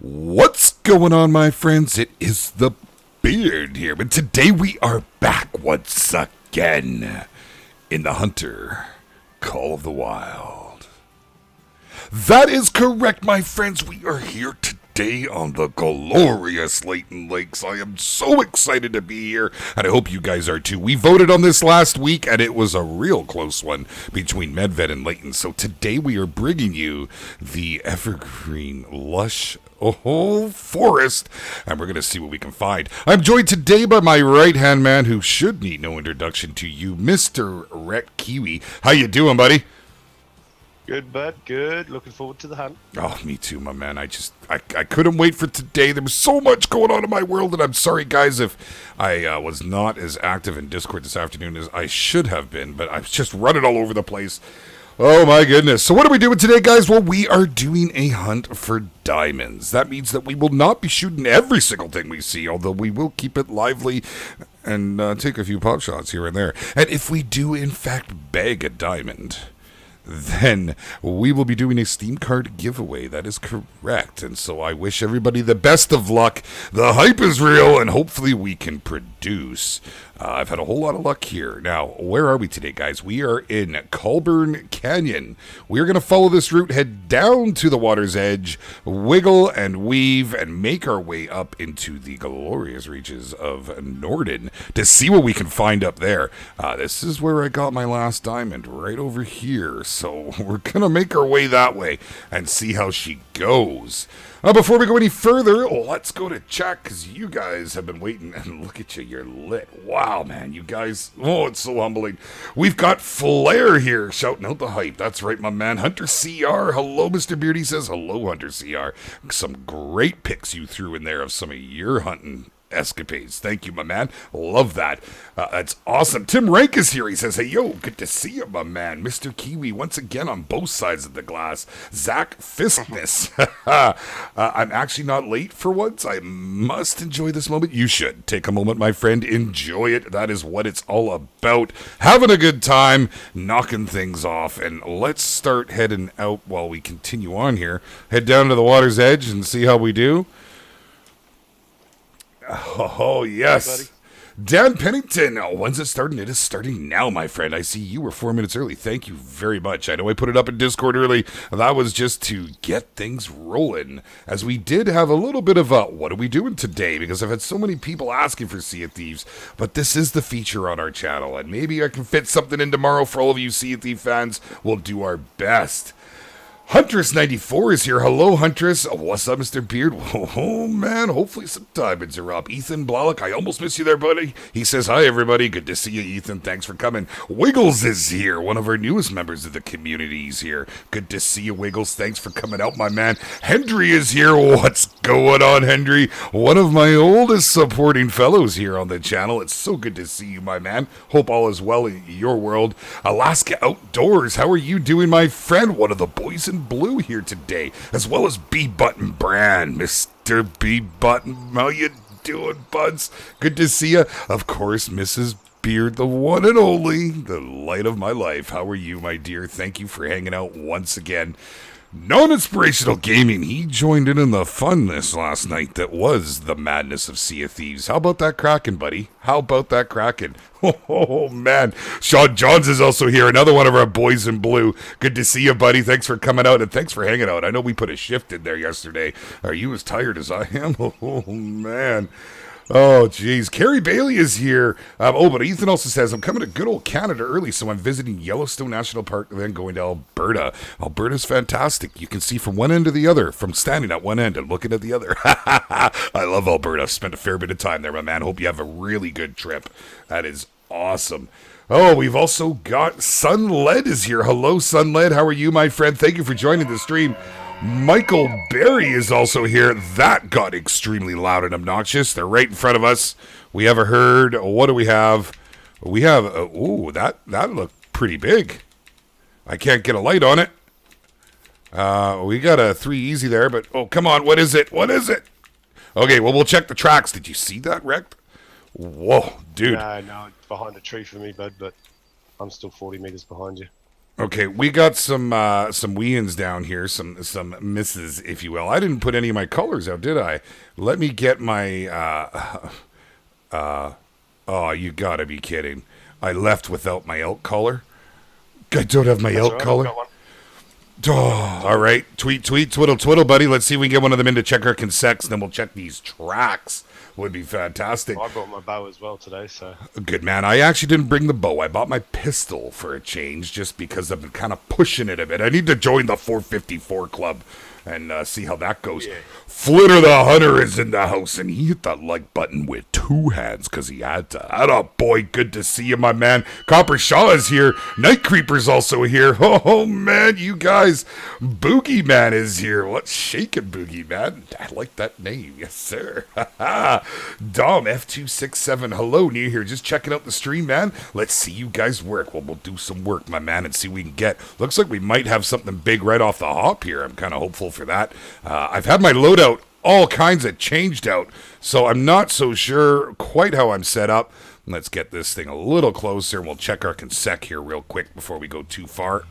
What's going on, my friends? It is the Beard here, but today we are back once again in the Hunter Call of the Wild. That is correct, my friends. We are here today on the glorious Layton Lakes. I am so excited to be here, and I hope you guys are too. We voted on this last week, and it was a real close one between Medved and Layton. So today we are bringing you the evergreen, lush forest, and we're going to see what we can find. I'm joined today by my right-hand man, who should need no introduction to you, Mr. Rekt'd Kiwi. How you doing, buddy? Good, bud. Good. Looking forward to the hunt. Oh, me too, my man. I couldn't wait for today. There was so much going on in my world, and I'm sorry, guys, if I was not as active in Discord this afternoon as I should have been, but I was just running all over the place. Oh my goodness. So what are we doing today, guys? Well, we are doing a hunt for diamonds. That means that we will not be shooting every single thing we see, although we will keep it lively and take a few pot shots here and there. And if we do, in fact, bag a diamond, then we will be doing a Steam card giveaway. That is correct. And so I wish everybody the best of luck. The hype is real, and hopefully we can produce. I've had a whole lot of luck here. Now, where are we today, guys? We are in Colburn Canyon. We are going to follow this route, head down to the water's edge, wiggle and weave, and make our way up into the glorious reaches of Norden to see what we can find up there. This is where I got my last diamond, right over here. So we're going to make our way that way and see how she goes. Before we go any further, let's go to chat, because you guys have been waiting, and look at you, you're lit. Wow, man, you guys, it's so humbling. We've got Flair here, shouting out the hype. That's right, my man. Hunter CR, hello, Mr. Beardy says, hello, Hunter CR. Some great pics you threw in there of some of your hunting escapades. Thank you, my man. Love that. That's awesome. Tim Rank is here. He says, hey, yo, good to see you, my man. Mr. Kiwi, once again on both sides of the glass. Zach Fiskness. I'm actually not late for once. I must enjoy this moment. You should. Take a moment, my friend. Enjoy it. That is what it's all about. Having a good time, knocking things off, and let's start heading out while we continue on here. Head down to the water's edge and see how we do. Oh, yes. Hey, Dan Pennington. Oh, when's it starting? It is starting now, my friend. I see you were 4 minutes early. Thank you very much. I know I put it up in Discord early. That was just to get things rolling, as we did have a little bit of a, what are we doing today? Because I've had so many people asking for Sea of Thieves, but this is the feature on our channel, and maybe I can fit something in tomorrow for all of you Sea of Thieves fans. We'll do our best. Huntress94 is here. Hello, Huntress. What's up, Mr. Beard? Oh, man. Hopefully some diamonds are up. Ethan Blalock, I almost miss you there, buddy. He says, hi, everybody. Good to see you, Ethan. Thanks for coming. Wiggles is here. One of our newest members of the community is here. Good to see you, Wiggles. Thanks for coming out, my man. Hendry is here. What's going on, Hendry? One of my oldest supporting fellows here on the channel. It's so good to see you, my man. Hope all is well in your world. Alaska Outdoors, how are you doing, my friend? One of the boys in blue here today, as well as B Button Brand. Mr. B Button, how you doing, buds? Good to see you. Of course, Mrs. Beard, the one and only, the light of my life. How are you, my dear? Thank you for hanging out once again. Non-inspirational gaming, he joined in the funness last night that was the madness of Sea of Thieves. How about that Kraken, buddy? How about that Kraken? Oh, man. Sean Johns is also here, another one of our boys in blue. Good to see you, buddy. Thanks for coming out, and thanks for hanging out. I know we put a shift in there yesterday. Are you as tired as I am? Oh, man. Oh, jeez. Carrie Bailey is here. But Ethan also says, I'm coming to good old Canada early, so I'm visiting Yellowstone National Park and then going to Alberta. Alberta's fantastic. You can see from one end to the other, from standing at one end and looking at the other. I love Alberta. I've spent a fair bit of time there, my man. Hope you have a really good trip. That is awesome. Oh, we've also got Sunled is here. Hello, Sunled. How are you, my friend? Thank you for joining the stream. Michael Berry is also here. That got extremely loud and obnoxious. They're right in front of us. We have a herd. What do we have? We have, ooh, that looked pretty big. I can't get a light on it. We got a 3 easy there, but, oh, come on. What is it? What is it? Okay, well, we'll check the tracks. Did you see that, Rekt'd? Whoa, dude. No, it's behind a tree for me, bud, but I'm still 40 meters behind you. Okay, we got some weans down here, some misses, if you will. I didn't put any of my colors out, did I? Let me get my, oh, you gotta be kidding. I left without my elk color. I don't have my elk color. Oh, all right, tweet, twiddle, buddy. Let's see if we can get one of them in to check our consecs, then we'll check these tracks. Would be fantastic. Well, I brought my bow as well today, so. Good man. I actually didn't bring the bow. I bought my pistol for a change just because I've been kind of pushing it a bit. I need to join the 454 club and see how that goes. Yeah. Flinter the Hunter is in the house, and he hit that like button with 2 hands because he had to. Atta boy, good to see you, my man. Copper Shaw is here. Night Creeper's also here. Oh, man, you guys. Boogie Man is here. What's shaking, Boogie Man? I like that name. Yes, sir. Dom F267. Hello, new here. Just checking out the stream, man. Let's see you guys work. Well, we'll do some work, my man, and see what we can get. Looks like we might have something big right off the hop here. I'm kind of hopeful for that. I've had my loadout all kinds of changed out, so I'm not so sure quite how I'm set up. Let's get this thing a little closer, and we'll check our consec here real quick before we go too far.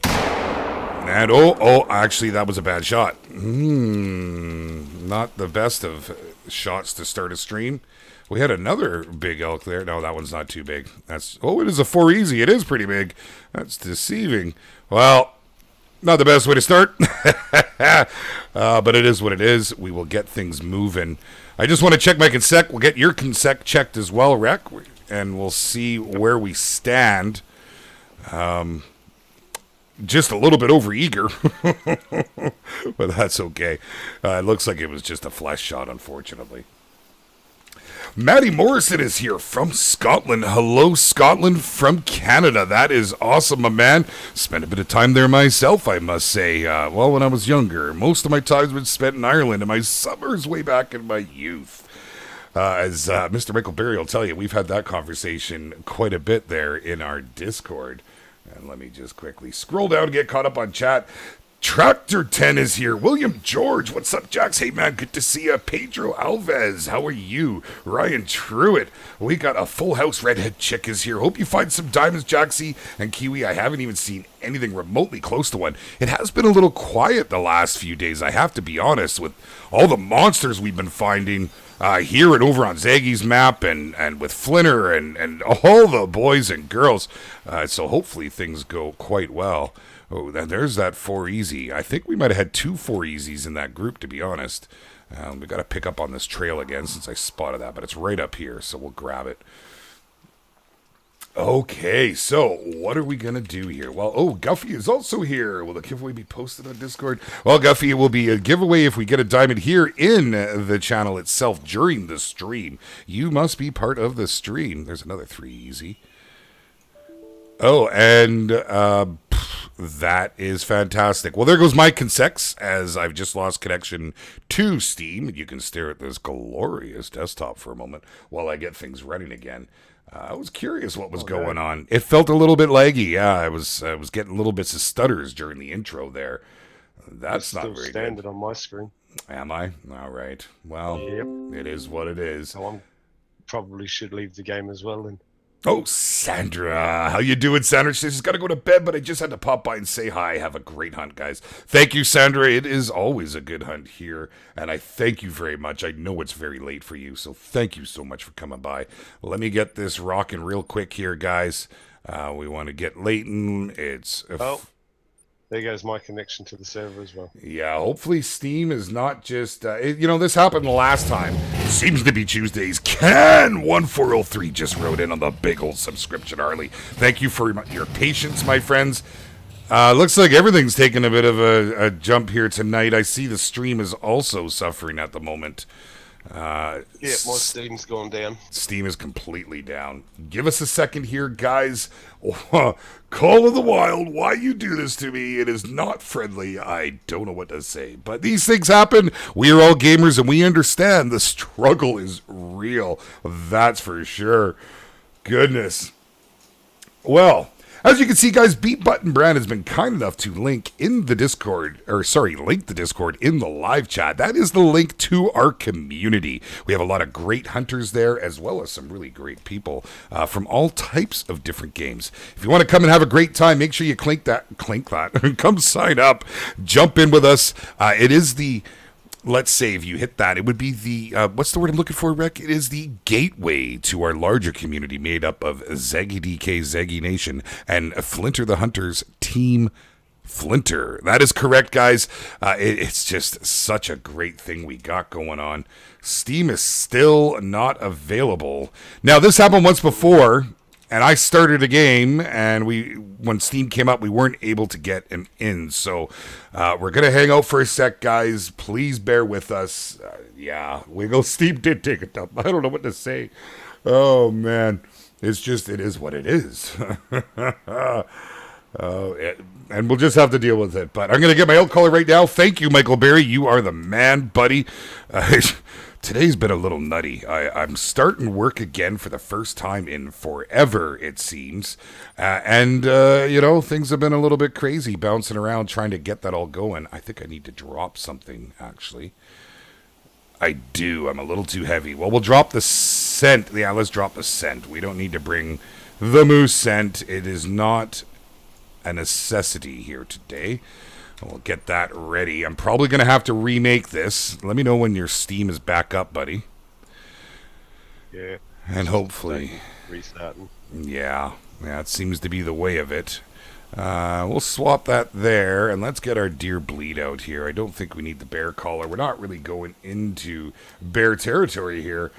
And oh, actually, that was a bad shot. Not the best of shots to start a stream. We had another big elk there. No, that one's not too big. It is a 4 easy. It is pretty big. That's deceiving. Well, not the best way to start, but it is what it is. We will get things moving. I just want to check my consec. We'll get your consec checked as well, Rek, and we'll see where we stand. Just a little bit over eager, but that's okay. It looks like it was just a flash shot, unfortunately. Matty Morrison is here from Scotland. Hello, Scotland from Canada. That is awesome, my man. Spent a bit of time there myself, I must say. Well, when I was younger. Most of my time's been spent in Ireland, and my summers way back in my youth. As Mr. Michael Berry will tell you, we've had that conversation quite a bit there in our Discord. And let me just quickly scroll down and get caught up on chat. Tractor 10 is here. William George, what's up, Jax? Hey, man, good to see you. Pedro Alves, how are you? Ryan Truitt, we got a full house. Redhead Chick is here. Hope you find some diamonds, Jaxie and Kiwi. I haven't even seen anything remotely close to one. It has been a little quiet the last few days, I have to be honest, with all the monsters we've been finding here and over on Zaggy's map and with Flinter and all the boys and girls. So hopefully things go quite well. Oh, and there's that 4 easy. I think we might have had 2 4 easies in that group, to be honest. We got to pick up on this trail again since I spotted that, but it's right up here, so we'll grab it. Okay, so what are we going to do here? Well, Guffey is also here. Will the giveaway be posted on Discord? Well, Guffey, it will be a giveaway if we get a diamond here in the channel itself during the stream. You must be part of the stream. There's another 3 easy. Oh, and that is fantastic. Well, there goes my consex, as I've just lost connection to Steam. You can stare at this glorious desktop for a moment while I get things running again. I was curious what was going on. It felt a little bit laggy. Yeah, I was getting little bits of stutters during the intro there. That's not very good. Standard on my screen. Am I? All right. Well, Yep. It is what it is. So I probably should leave the game as well then. Oh, Sandra. How you doing, Sandra? She's got to go to bed, but I just had to pop by and say hi. Have a great hunt, guys. Thank you, Sandra. It is always a good hunt here, and I thank you very much. I know it's very late for you, so thank you so much for coming by. Let me get this rocking real quick here, guys. We want to get Layton. There goes my connection to the server as well. Yeah, hopefully Steam is not just... this happened last time. Seems to be Tuesdays. Ken1403 just wrote in on the big old subscription early. Thank you for your patience, my friends. Looks like everything's taking a bit of a jump here tonight. I see the stream is also suffering at the moment. My Steam's gone down. Steam is completely down. Give us a second here, guys. Call of the Wild, why you do this to me? It is not friendly. I don't know what to say. But these things happen. We are all gamers, and we understand the struggle is real. That's for sure. Goodness. Well, as you can see, guys, Beat Button Brand has been kind enough to link the Discord in the live chat. That is the link to our community. We have a lot of great hunters there, as well as some really great people from all types of different games. If you want to come and have a great time, make sure you clink that, come sign up, jump in with us. It is the... Let's say if you hit that, it would be the, what's the word I'm looking for, Rek? It is the gateway to our larger community made up of Zeggy DK, Zeggy Nation, and Flinter the Hunter's Team Flinter. That is correct, guys. It's just such a great thing we got going on. Steam is still not available. Now, this happened once before, and I started a game, and when Steam came up, we weren't able to get an in. So we're going to hang out for a sec, guys. Please bear with us. Steam did take a dump. I don't know what to say. Oh, man. It is what it is. And we'll just have to deal with it. But I'm going to get my out caller right now. Thank you, Michael Berry. You are the man, buddy. Today's been a little nutty. I'm starting work again for the first time in forever, it seems. Things have been a little bit crazy, bouncing around, trying to get that all going. I think I need to drop something, actually. I do. I'm a little too heavy. Well, we'll drop the scent. Yeah, let's drop the scent. We don't need to bring the moose scent. It is not a necessity here today. We'll get that ready. I'm probably going to have to remake this. Let me know when your Steam is back up, buddy. Yeah. And hopefully... Restarting. Yeah, it seems to be the way of it. We'll swap that there, and let's get our deer bleed out here. I don't think we need the bear collar. We're not really going into bear territory here.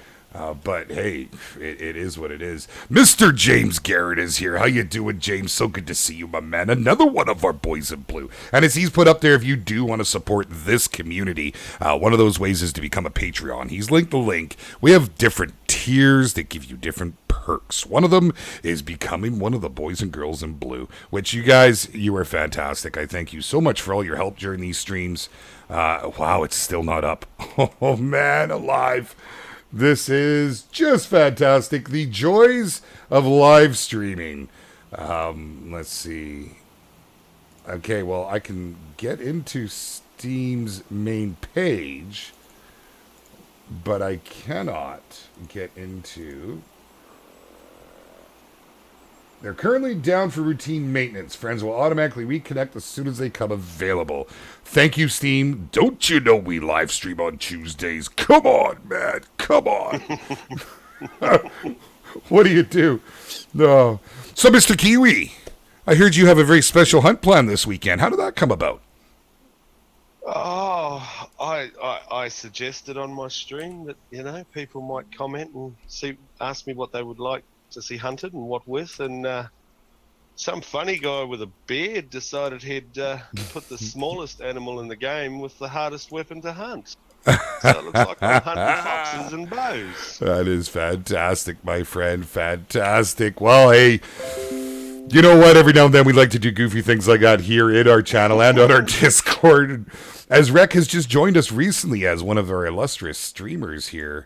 But hey, it is what it is. Mr. James Garrett is here. How you doing, James? So good to see you, my man. Another one of our boys in blue. And as he's put up there, if you do want to support this community, one of those ways is to become a Patreon. He's linked the link. We have different tiers that give you different perks. One of them is becoming one of the boys and girls in blue, which you guys, you are fantastic. I thank you so much for all your help during these streams. Wow, it's still not up. Oh, man, alive. This is just fantastic. The joys of live streaming. Let's see. Okay, well, I can get into Steam's main page, but I cannot get into... They're currently down for routine maintenance. Friends will automatically reconnect as soon as they come available. Thank you, Steam. Don't you know we live stream on Tuesdays? Come on, man. Come on. What do you do? No. So, Mr. Kiwi, I heard you have a very special hunt plan this weekend. How did that come about? Oh, I suggested on my stream that people might comment and ask me what they would like to see hunted and what with, and some funny guy with a beard decided he'd put the smallest animal in the game with the hardest weapon to hunt. So it looks like I'm hunting foxes and bows. That is fantastic, my friend. Fantastic. Well, hey, you know what? Every now and then we like to do goofy things like that here in our channel and on our Discord. As Rek has just joined us recently as one of our illustrious streamers here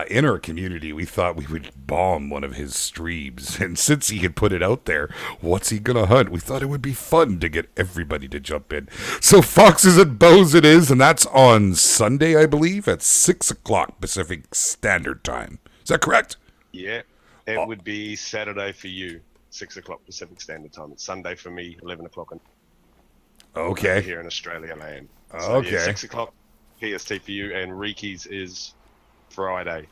in our community, we thought we would bomb one of his streams. And since he had put it out there, what's he going to hunt? We thought it would be fun to get everybody to jump in. So foxes and bows it is, and that's on Sunday, I believe, at 6 o'clock Pacific Standard Time. Is that correct? Yeah, it would be Saturday for you, 6 o'clock Pacific Standard Time. It's Sunday for me, 11 o'clock Okay. here in Australia land. So, Okay. Yeah, 6 o'clock PST for you, and Riki's is Friday.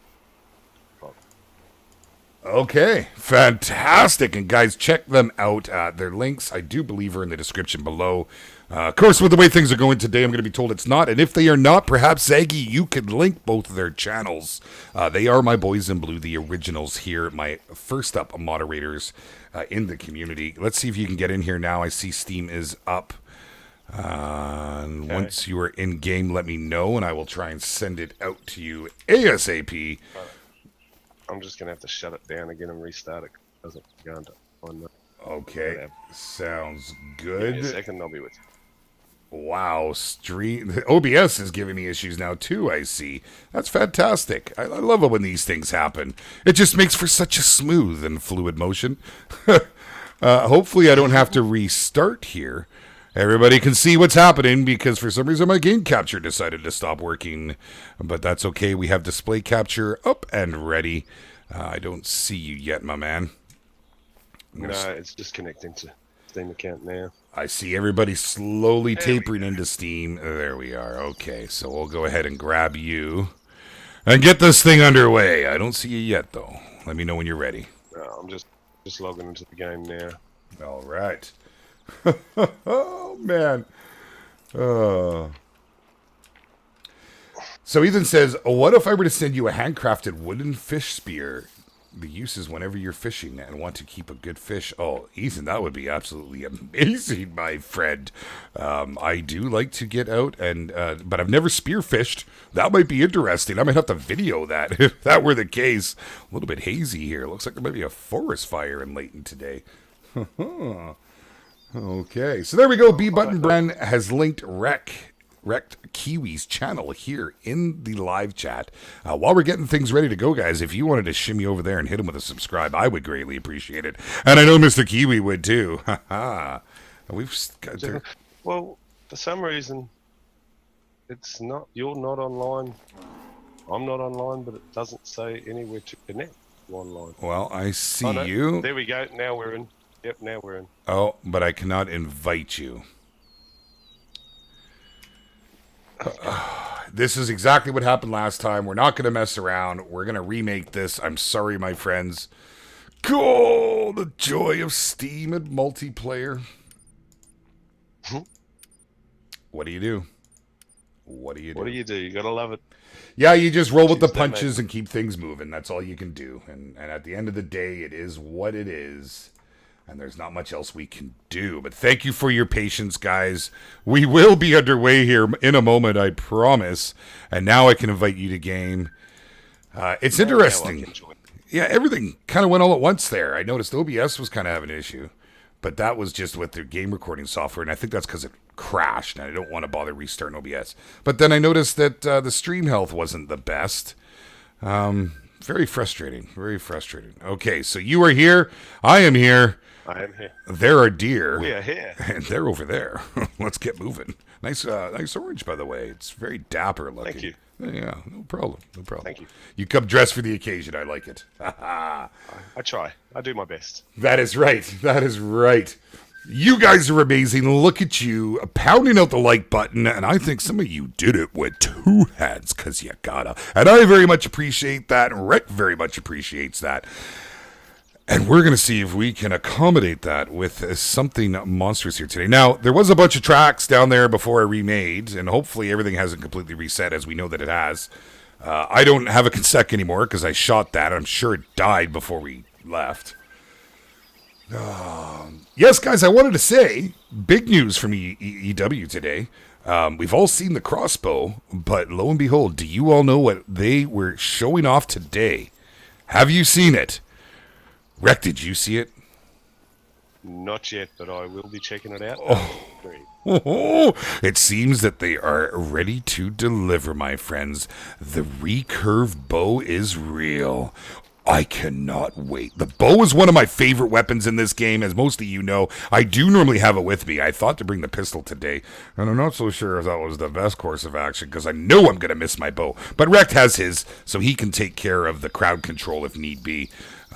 Okay, fantastic. And guys, check them out. Their links, I do believe, are in the description below. Of course, with the way things are going today, I'm going to be told it's not. And if they are not, perhaps, Zaggy, you could link both of their channels. They are my boys in blue, the originals here, my first up moderators in the community. Let's see if you can get in here now. I see Steam is up. Once you are in game, let me know, and I will try and send it out to you ASAP. I'm just gonna have to shut it down again and restart it because it's going to. Okay, sounds Give me good. a second, I'll be with you. Wow, OBS is giving me issues now too. I see. That's fantastic. I love it when these things happen. It just makes for such a smooth and fluid motion. Hopefully, I don't have to restart here. Everybody can see what's happening because for some reason my game capture decided to stop working. But that's okay. We have display capture up and ready. I don't see you yet, my man. No, it's just connecting to Steam account now. I see everybody slowly tapering into Steam. There we are. Okay, so we'll go ahead and grab you and get this thing underway. I don't see you yet, though. Let me know when you're ready. I'm just logging into the game now. All right. Oh, man. So Ethan says, what if I were to send you a handcrafted wooden fish spear? The use is whenever you're fishing and want to keep a good fish. Oh, Ethan, that would be absolutely amazing, my friend. I do like to get out, but I've never spearfished. That might be interesting. I might have to video that if that were the case. A little bit hazy here. Looks like there might be a forest fire in Layton today. Okay, so there we go. B Button Brand has linked Rekt'd Kiwi's channel here in the live chat. While we're getting things ready to go, guys, if you wanted to shimmy over there and hit him with a subscribe, I would greatly appreciate it. And I know Mr. Kiwi would too. We've got there. Well, for some reason, it's not. You're not online. I'm not online, but it doesn't say anywhere to connect online. Well, I see Oh, no. you. There we go. Now we're in. Yep, now we're in. Oh, but I cannot invite you. This is exactly what happened last time. We're not going to mess around. We're going to remake this. I'm sorry, my friends. Cool! The joy of Steam and multiplayer. What do you do? What do you do? What do? You gotta love it. Yeah, you just roll with the Tuesday, punches mate. and keep things moving. That's all you can do. And at the end of the day, it is what it is. And there's not much else we can do. But thank you for your patience, guys. We will be underway here in a moment, I promise. And now I can invite you to game. It's interesting. Yeah, everything kind of went all at once there. I noticed OBS was kind of having an issue. But that was just with their game recording software. And I think that's because it crashed. And I don't want to bother restarting OBS. But then I noticed that the stream health wasn't the best. Very frustrating. Very frustrating. Okay, so you are here. I am here. I am here. There are deer. We are here. And they're over there. Let's get moving. Nice orange, by the way. It's very dapper looking. Thank you. Yeah, no problem. No problem. Thank you. You come dressed for the occasion. I like it. I try. I do my best. That is right. That is right. You guys are amazing. Look at you pounding out the like button. And I think some of you did it with two hands because you gotta. And I very much appreciate that. And Rek very much appreciates that. And we're going to see if we can accommodate that with something monstrous here today. Now, there was a bunch of tracks down there before I remade, and hopefully everything hasn't completely reset, as we know that it has. I don't have a consec anymore because I shot that. I'm sure it died before we left. Yes, guys, I wanted to say, big news from EW today. We've all seen the crossbow, but lo and behold, do you all know what they were showing off today? Have you seen it? Rekt, did you see it? Not yet, but I will be checking it out. Oh, it seems that they are ready to deliver, my friends. The recurve bow is real. I cannot wait. The bow is one of my favorite weapons in this game, as most of you know. I do normally have it with me. I thought to bring the pistol today, and I'm not so sure if that was the best course of action, because I know I'm going to miss my bow. But Rekt has his, so he can take care of the crowd control if need be.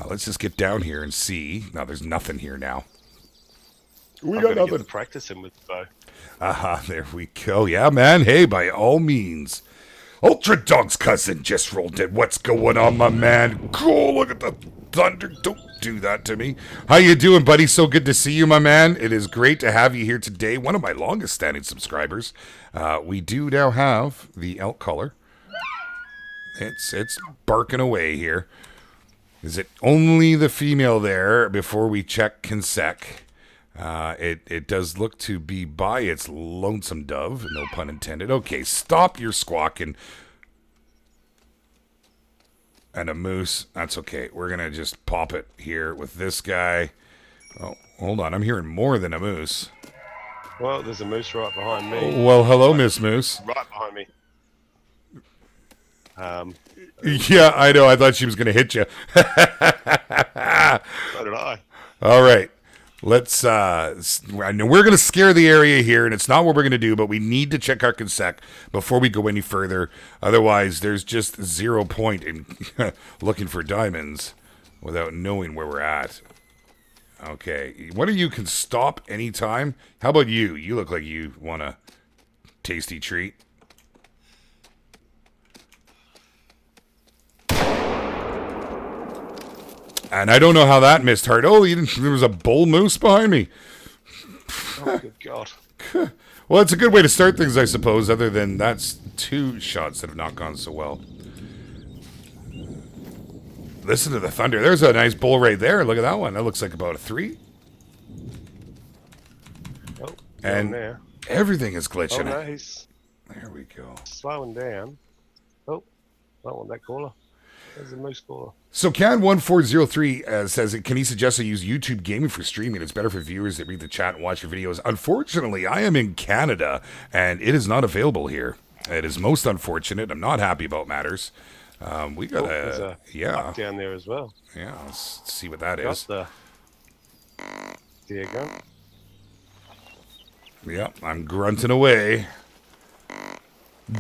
Let's just get down here and see. Now, there's nothing here now. We got nothing. Get practicing with the bow. There we go. Yeah, man. Hey, by all means. Ultra Dog's cousin just rolled in. What's going on, my man? Cool, look at the thunder. Don't do that to me. How you doing, buddy? So good to see you, my man. It is great to have you here today. One of my longest standing subscribers. We do now have the elk collar. It's barking away here. Is it only the female there before we check consec? It does look to be by its lonesome dove, no pun intended. Okay, stop your squawking. And a moose. That's okay. We're going to just pop it here with this guy. Oh, hold on. I'm hearing more than a moose. Well, there's a moose right behind me. Well, hello, Miss Moose. Right behind me. Yeah, I know. I thought she was going to hit you. So did I. All right. Let's, I know we're going to scare the area here, and it's not what we're going to do, but we need to check our consec before we go any further. Otherwise, there's just 0 point in looking for diamonds without knowing where we're at. Okay. One of you can stop anytime. How about you? You look like you want a tasty treat. And I don't know how that missed hard. Oh, there was a bull moose behind me. Oh, good God. Well, it's a good way to start things, I suppose, other than that's 2 shots that have not gone so well. Listen to the thunder. There's a nice bull right there. Look at that one. That looks like about a 3. Oh, and there. Everything is glitching. Oh, no, he's there we go. Slowing down. Oh, I don't want that caller. There's a moose caller. So Can1403 says, can he suggest I use YouTube gaming for streaming? It's better for viewers that read the chat and watch your videos. Unfortunately, I am in Canada, and it is not available here. It is most unfortunate. I'm not happy about matters. We got there's a buck down there as well. Yeah, let's see what that is. The deer gun. Yep, I'm grunting away.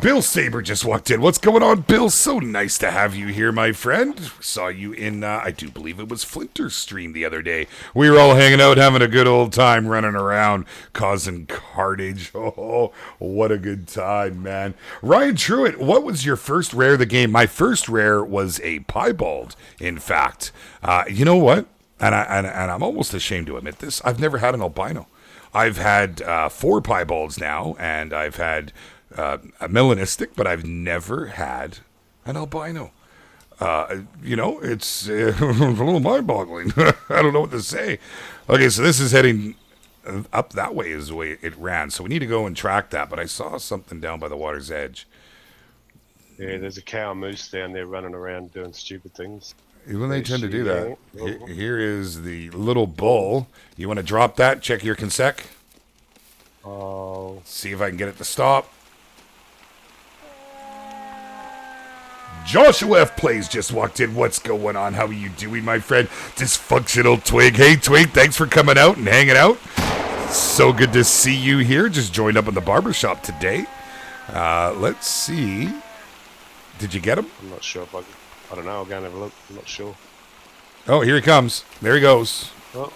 Bill Saber just walked in. What's going on, Bill? So nice to have you here, my friend. Saw you in, I do believe it was Flinter's stream the other day. We were all hanging out, having a good old time, running around, causing carnage. Oh, what a good time, man. Ryan Truitt, what was your first rare of the game? My first rare was a piebald, in fact. You know what? And I'm almost ashamed to admit this. I've never had an albino. I've had 4 piebalds now, and I've had a melanistic, but I've never had an albino. It's a little mind-boggling. I don't know what to say. Okay, so this is heading up that way is the way it ran. So we need to go and track that, but I saw something down by the water's edge. Yeah, there's a cow and moose down there running around doing stupid things. When they tend to do that. Here is the little bull. You want to drop that? Check your consec. Oh. See if I can get it to stop. Joshua F. Plays just walked in. What's going on? How are you doing, my friend? Dysfunctional Twig. Hey, Twig, thanks for coming out and hanging out. So good to see you here. Just joined up in the barbershop today. Let's see. Did you get him? I'm not sure if I don't know. I'll go and have a look. I'm not sure. Oh, here he comes. There he goes. Oh.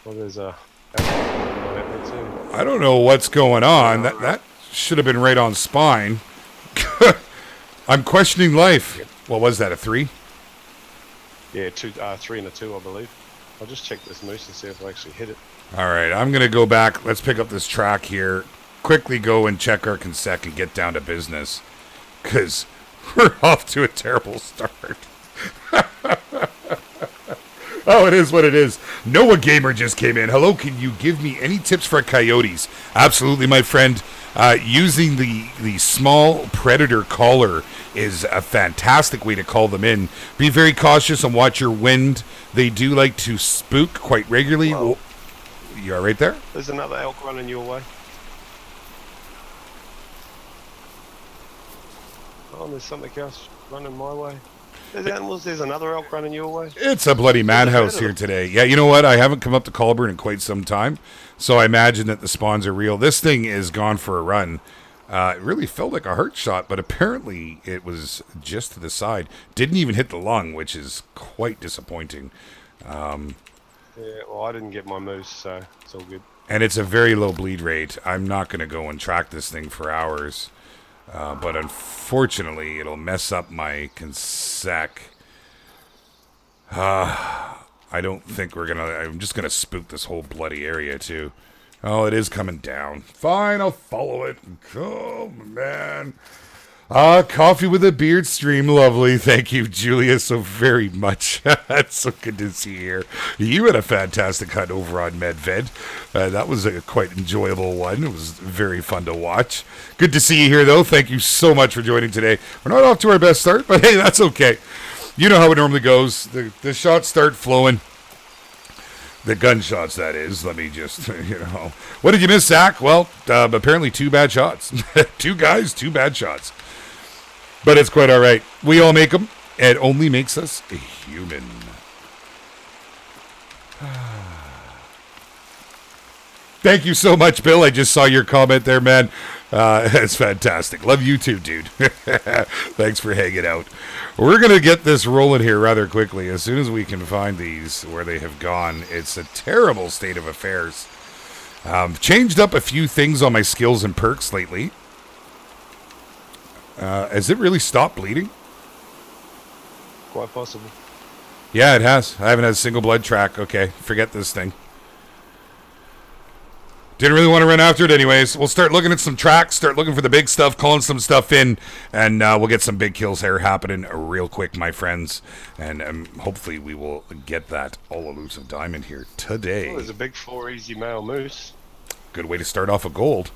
Well, there's a... I don't know what's going on. That should have been right on spine. I'm questioning life. What was that, a 3? Yeah, 3 and a 2, I believe. I'll just check this moose and see if I actually hit it. All right, I'm going to go back. Let's pick up this track here. Quickly go and check our consec and get down to business. Because we're off to a terrible start. Oh, it is what it is. Noah Gamer just came in. Hello, can you give me any tips for coyotes? Absolutely, my friend. Using the small predator collar is a fantastic way to call them in. Be very cautious and watch your wind. They do like to spook quite regularly. Whoa. You are right there? There's another elk running your way. Oh, there's something else running my way. There's animals. There's another elk running your way. It's a bloody madhouse here today. Yeah, you know what? I haven't come up to Colburn in quite some time, so I imagine that the spawns are real. This thing is gone for a run. It really felt like a heart shot, but apparently it was just to the side. Didn't even hit the lung, which is quite disappointing. Yeah, well, I didn't get my moose, so it's all good. And it's a very low bleed rate. I'm not going to go and track this thing for hours. But unfortunately, it'll mess up my consec. I don't think we're going to... I'm just going to spook this whole bloody area, too. Oh, it is coming down. Fine, I'll follow it. Oh, man. Coffee with a beard stream. Lovely. Thank you, Julia, so very much. That's so good to see you here. You had a fantastic hunt over on Medved. That was a quite enjoyable one. It was very fun to watch. Good to see you here, though. Thank you so much for joining today. We're not off to our best start, but hey, that's okay. You know how it normally goes. The shots start flowing. The gunshots, that is. Let me just, What did you miss, Zach? Well, apparently 2 bad shots. 2 guys, 2 bad shots. But it's quite all right. We all make them. It only makes us a human. Thank you so much, Bill. I just saw your comment there, man. It's fantastic. Love you too, dude. Thanks for hanging out. We're going to get this rolling here rather quickly. As soon as we can find these where they have gone, it's a terrible state of affairs. Changed up a few things on my skills and perks lately. Has it really stopped bleeding? Quite possible. Yeah, it has. I haven't had a single blood track. Okay, forget this thing. Didn't really want to run after it anyways. We'll start looking at some tracks, start looking for the big stuff, calling some stuff in, and we'll get some big kills here happening real quick, my friends. And hopefully we will get that all elusive diamond here today. Oh, there's a big 4 easy male moose. Good way to start off a gold.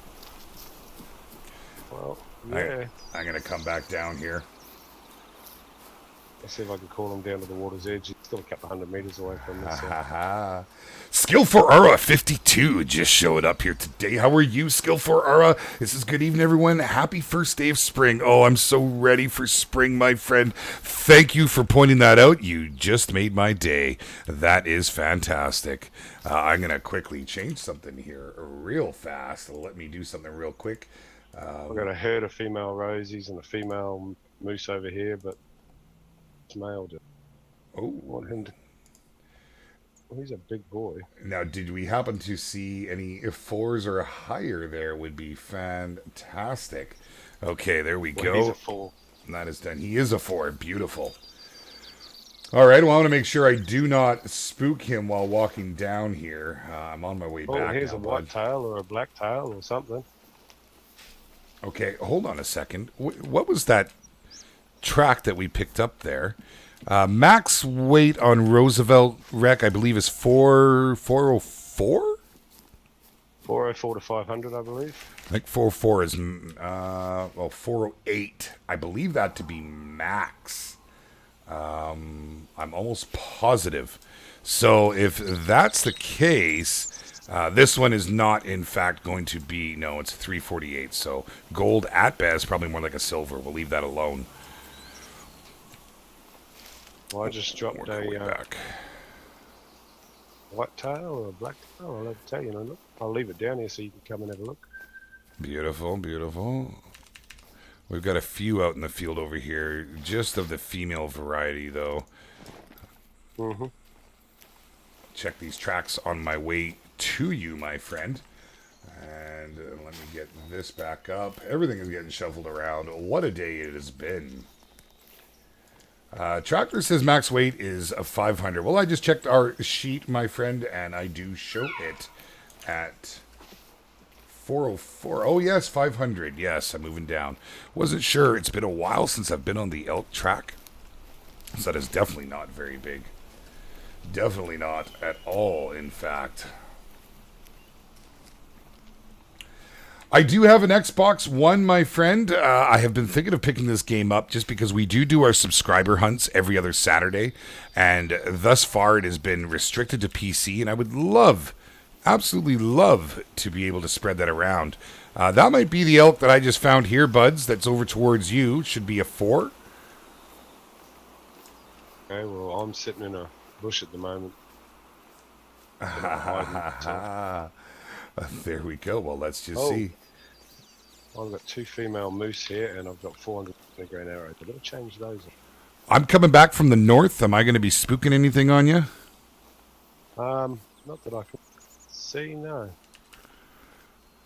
Well, yeah. I'm going to come back down here. Let's see if I can call him down to the water's edge. He's still a couple 100 meters away from this. Skill for Aura 52 just showed up here today. How are you, Skill for Aura? This is good evening, everyone. Happy first day of spring. Oh, I'm so ready for spring, my friend. Thank you for pointing that out. You just made my day. That is fantastic. I'm going to quickly change something here real fast. Let me do something real quick. I've got a herd of female rosies and a female moose over here, but it's male. Oh, want him to... Well, he's a big boy. Now, did we happen to see any? If 4s or higher, there would be fantastic. Okay, there we go. He's a 4. And that is done. He is a 4. Beautiful. All right, well, I want to make sure I do not spook him while walking down here. I'm on my way back. Oh, here's now, a white tail or a black tail or something. Okay, hold on a second. What was that track that we picked up there? Max weight on Roosevelt Rec, I believe, is 404? 404 to 500, I believe. I think 404 is, 408. I believe that to be max. I'm almost positive. So if that's the case, this one is not, in fact, going to be, no, it's 348. So gold at best, probably more like a silver. We'll leave that alone. Well, I just dropped a white tail or a black tail. I'll have to tell you. Look, I'll leave it down here so you can come and have a look. Beautiful, beautiful. We've got a few out in the field over here, just of the female variety, though. Mm-hmm. Check these tracks on my way to you, my friend. And let me get this back up. Everything is getting shuffled around. What a day it has been. Tractor says max weight is a 500. Well, I just checked our sheet, my friend, and I do show it at 404. Oh, yes, 500. Yes, I'm moving down. Wasn't sure. It's been a while since I've been on the elk track. So that is definitely not very big. Definitely not at all, in fact. I do have an Xbox One, my friend. I have been thinking of picking this game up just because we do our subscriber hunts every other Saturday. And thus far, it has been restricted to PC. And I would love, absolutely love to be able to spread that around. That might be the elk that I just found here, buds, that's over towards you. Should be a 4. Okay, well, I'm sitting in a bush at the moment. There we go. Well, let's just see. I've got 2 female moose here, and I've got 400 grain arrows. I better change those. I'm coming back from the north. Am I going to be spooking anything on you? Not that I can see, no.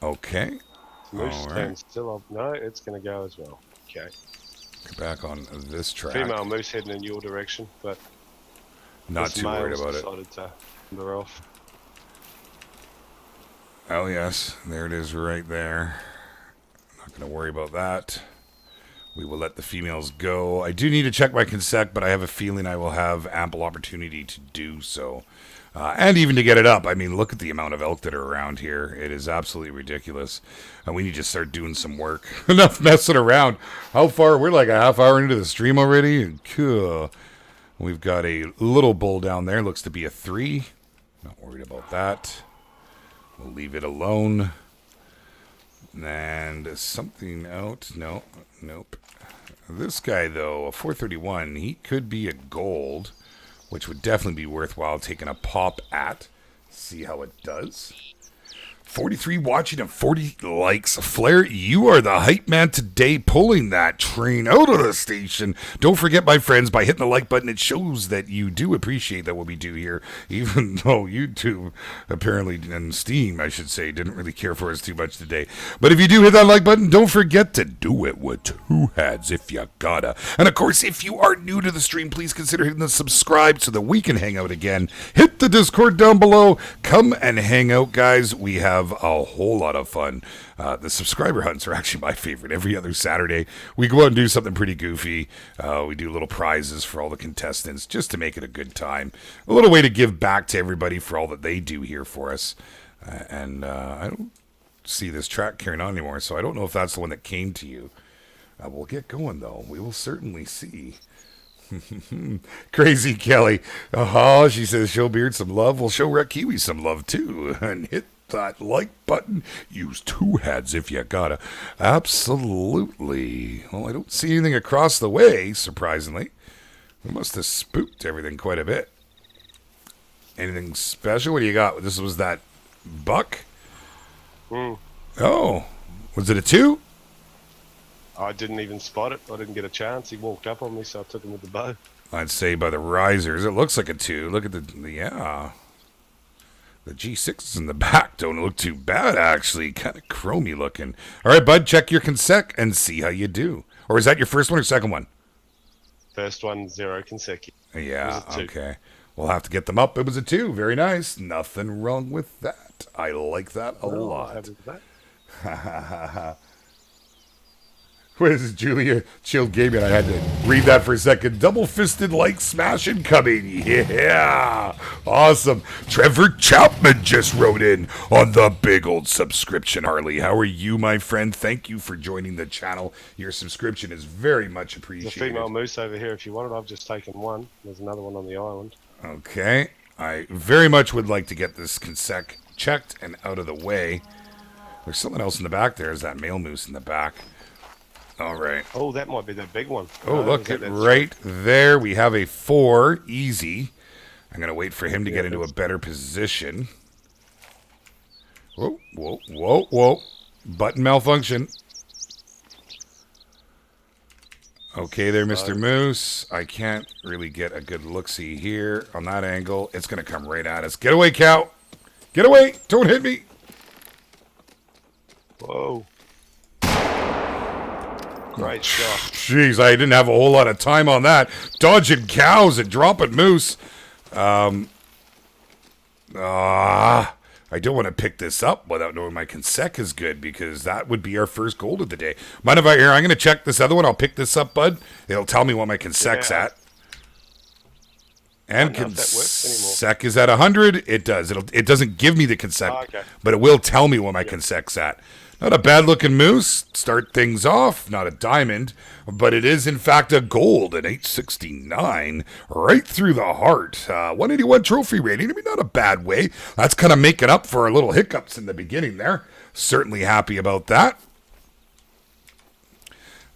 Okay. Moose All stand still. No, it's going to go as well. Okay. Get back on this track. Female moose heading in your direction, but not too worried about it. Decided to wander off. Oh yes, there it is right there. Not going to worry about that. We will let the females go. I do need to check my consec, but I have a feeling I will have ample opportunity to do so. And even to get it up. I mean, look at the amount of elk that are around here. It is absolutely ridiculous. And we need to start doing some work. Enough messing around. How far? We're like a half hour into the stream already. And cool. We've got a little bull down there. Looks to be a 3. Not worried about that. We'll leave it alone. And something out. No, nope. This guy, though, a 431, he could be a gold, which would definitely be worthwhile taking a pop at. See how it does. 43 watching and 40 likes. Flair, you are the hype man today, pulling that train out of the station. Don't forget, my friends, by hitting the like button, it shows that you do appreciate that what we do here, even though YouTube, apparently, and Steam, I should say, didn't really care for us too much today. But if you do hit that like button, don't forget to do it with 2 hands if you gotta. And of course, if you are new to the stream, please consider hitting the subscribe so that we can hang out again. Hit the Discord down below. Come and hang out, guys. We have a whole lot of fun. The subscriber hunts are actually my favorite. Every other Saturday, we go out and do something pretty goofy. We do little prizes for all the contestants just to make it a good time. A little way to give back to everybody for all that they do here for us. And I don't see this track carrying on anymore, so I don't know if that's the one that came to you. We'll get going, though. We will certainly see. Crazy Kelly. Oh, she says, show Beard some love. We'll show Rekt'd Kiwi some love, too. And hit that like button. Use 2 hands if you gotta. Absolutely. Well, I don't see anything across the way, surprisingly. We must have spooked everything quite a bit. Anything special? What do you got? This was that buck? Oh. Was it a 2? I didn't even spot it. I didn't get a chance. He walked up on me, so I took him with the bow. I'd say by the risers, it looks like a 2. Look at yeah. The G6s in the back don't look too bad, actually. Kind of chromy looking. All right, bud, check your consec and see how you do. Or is that your first one or second one? First one, 0 consecutive. Yeah, okay. We'll have to get them up. It was a 2. Very nice. Nothing wrong with that. I like that a lot. What is it, Julia? Chilled Gaming. I had to read that for a second. Double-fisted like smash incoming. Yeah. Awesome. Trevor Chapman just wrote in on the big old subscription, Harley. How are you, my friend? Thank you for joining the channel. Your subscription is very much appreciated. There's a female moose over here if you want it. I've just taken one. There's another one on the island. Okay. I very much would like to get this consec checked and out of the way. There's something else in the back there. Is that male moose in the back? All right. Oh, that might be the big one. Oh, look, right there. We have a 4. Easy. I'm going to wait for him to get into a better position. Whoa, whoa, whoa, whoa. Button malfunction. Okay there, Mr. Moose. I can't really get a good look-see here on that angle. It's going to come right at us. Get away, cow. Get away. Don't hit me. Whoa. Great shot. Jeez, I didn't have a whole lot of time on that. Dodging cows and dropping moose. I don't want to pick this up without knowing my consec is good, because that would be our first gold of the day. Mind if I'm going to check this other one. I'll pick this up, bud. It'll tell me what my consec's at. And consec is at 100. It does. It doesn't give me the consec, but it will tell me what my consec's at. Not a bad-looking moose. Start things off. Not a diamond, but it is, in fact, a gold, an 869, right through the heart. 181 trophy rating. I mean, not a bad way. That's kind of making up for our little hiccups in the beginning there. Certainly happy about that.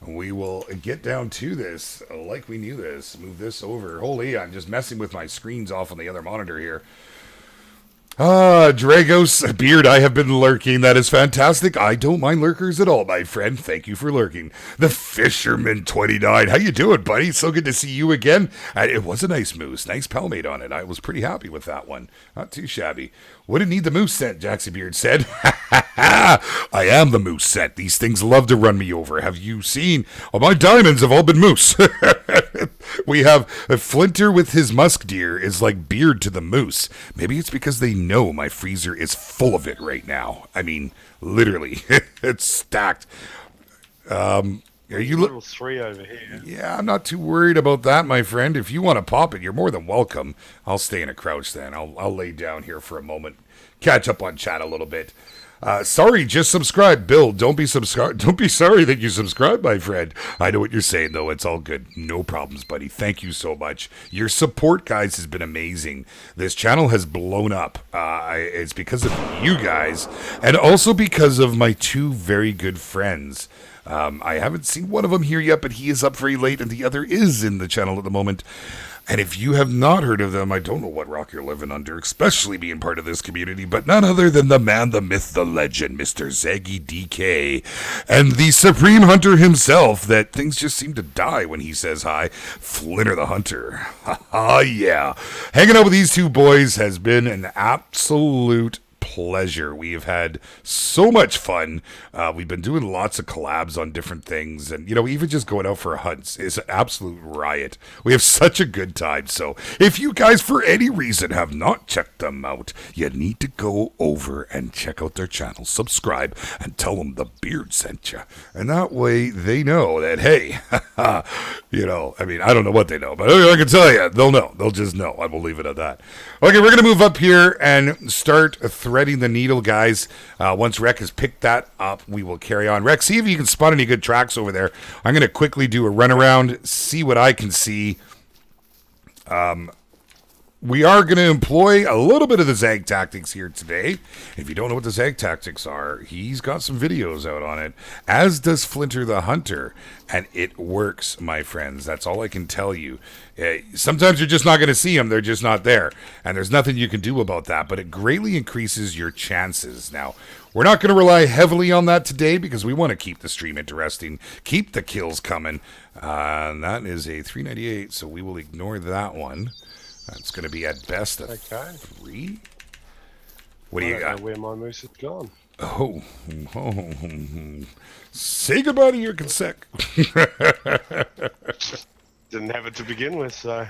We will get down to this like we knew this. Move this over. Holy, I'm just messing with my screens off on the other monitor here. Dragos Beard, I have been lurking. That is fantastic. I don't mind lurkers at all, my friend. Thank you for lurking. The Fisherman 29. How you doing, buddy? So good to see you again. It was a nice moose. Nice palmate on it. I was pretty happy with that one. Not too shabby. Wouldn't need the moose scent, Jaxie Beard said. I am the moose scent. These things love to run me over. Have you seen? Oh, my diamonds have all been moose. We have a Flinter with his musk deer is like Beard to the moose. Maybe it's because they know my freezer is full of it right now. I mean, literally, it's stacked. Are you little 3 over here? Yeah, I'm not too worried about that, my friend. If you want to pop it, you're more than welcome. I'll stay in a crouch then. I'll lay down here for a moment, catch up on chat a little bit. Sorry, just subscribe, Bill. Don't be sorry that you subscribed, my friend. I know what you're saying, though. It's all good. No problems, buddy. Thank you so much. Your support, guys, has been amazing. This channel has blown up. It's because of you guys, and also because of my two very good friends. I haven't seen one of them here yet, but he is up very late, and the other is in the channel at the moment. And if you have not heard of them, I don't know what rock you're living under, especially being part of this community, but none other than the man, the myth, the legend, Mr. Zaggy DK, and the Supreme Hunter himself, that things just seem to die when he says hi, Flinter the Hunter. Yeah. Hanging out with these two boys has been an absolute pleasure. We have had so much fun. We've been doing lots of collabs on different things, and even just going out for hunts is an absolute riot. We have such a good time. So if you guys for any reason have not checked them out, you need to go over and check out their channel, subscribe, and tell them the Beard sent you, and that way they know that, hey, I mean, I don't know what they know, but I can tell you, they'll know. They'll just know. I will leave it at that. Okay, we're going to move up here and start threading the needle, guys. Once Rek has picked that up, we will carry on. Rek, see if you can spot any good tracks over there. I'm going to quickly do a run around, see what I can see. We are going to employ a little bit of the Zag tactics here today. If you don't know what the Zag tactics are, he's got some videos out on it, as does Flinter the Hunter, and it works, my friends. That's all I can tell you. Sometimes you're just not going to see them. They're just not there, and there's nothing you can do about that, but it greatly increases your chances. Now, we're not going to rely heavily on that today because we want to keep the stream interesting, keep the kills coming, and that is a 398, so we will ignore that one. That's going to be at best a 3. What do you got? I don't know where my moose has gone. Oh. Say goodbye to your consec. Didn't have it to begin with, so.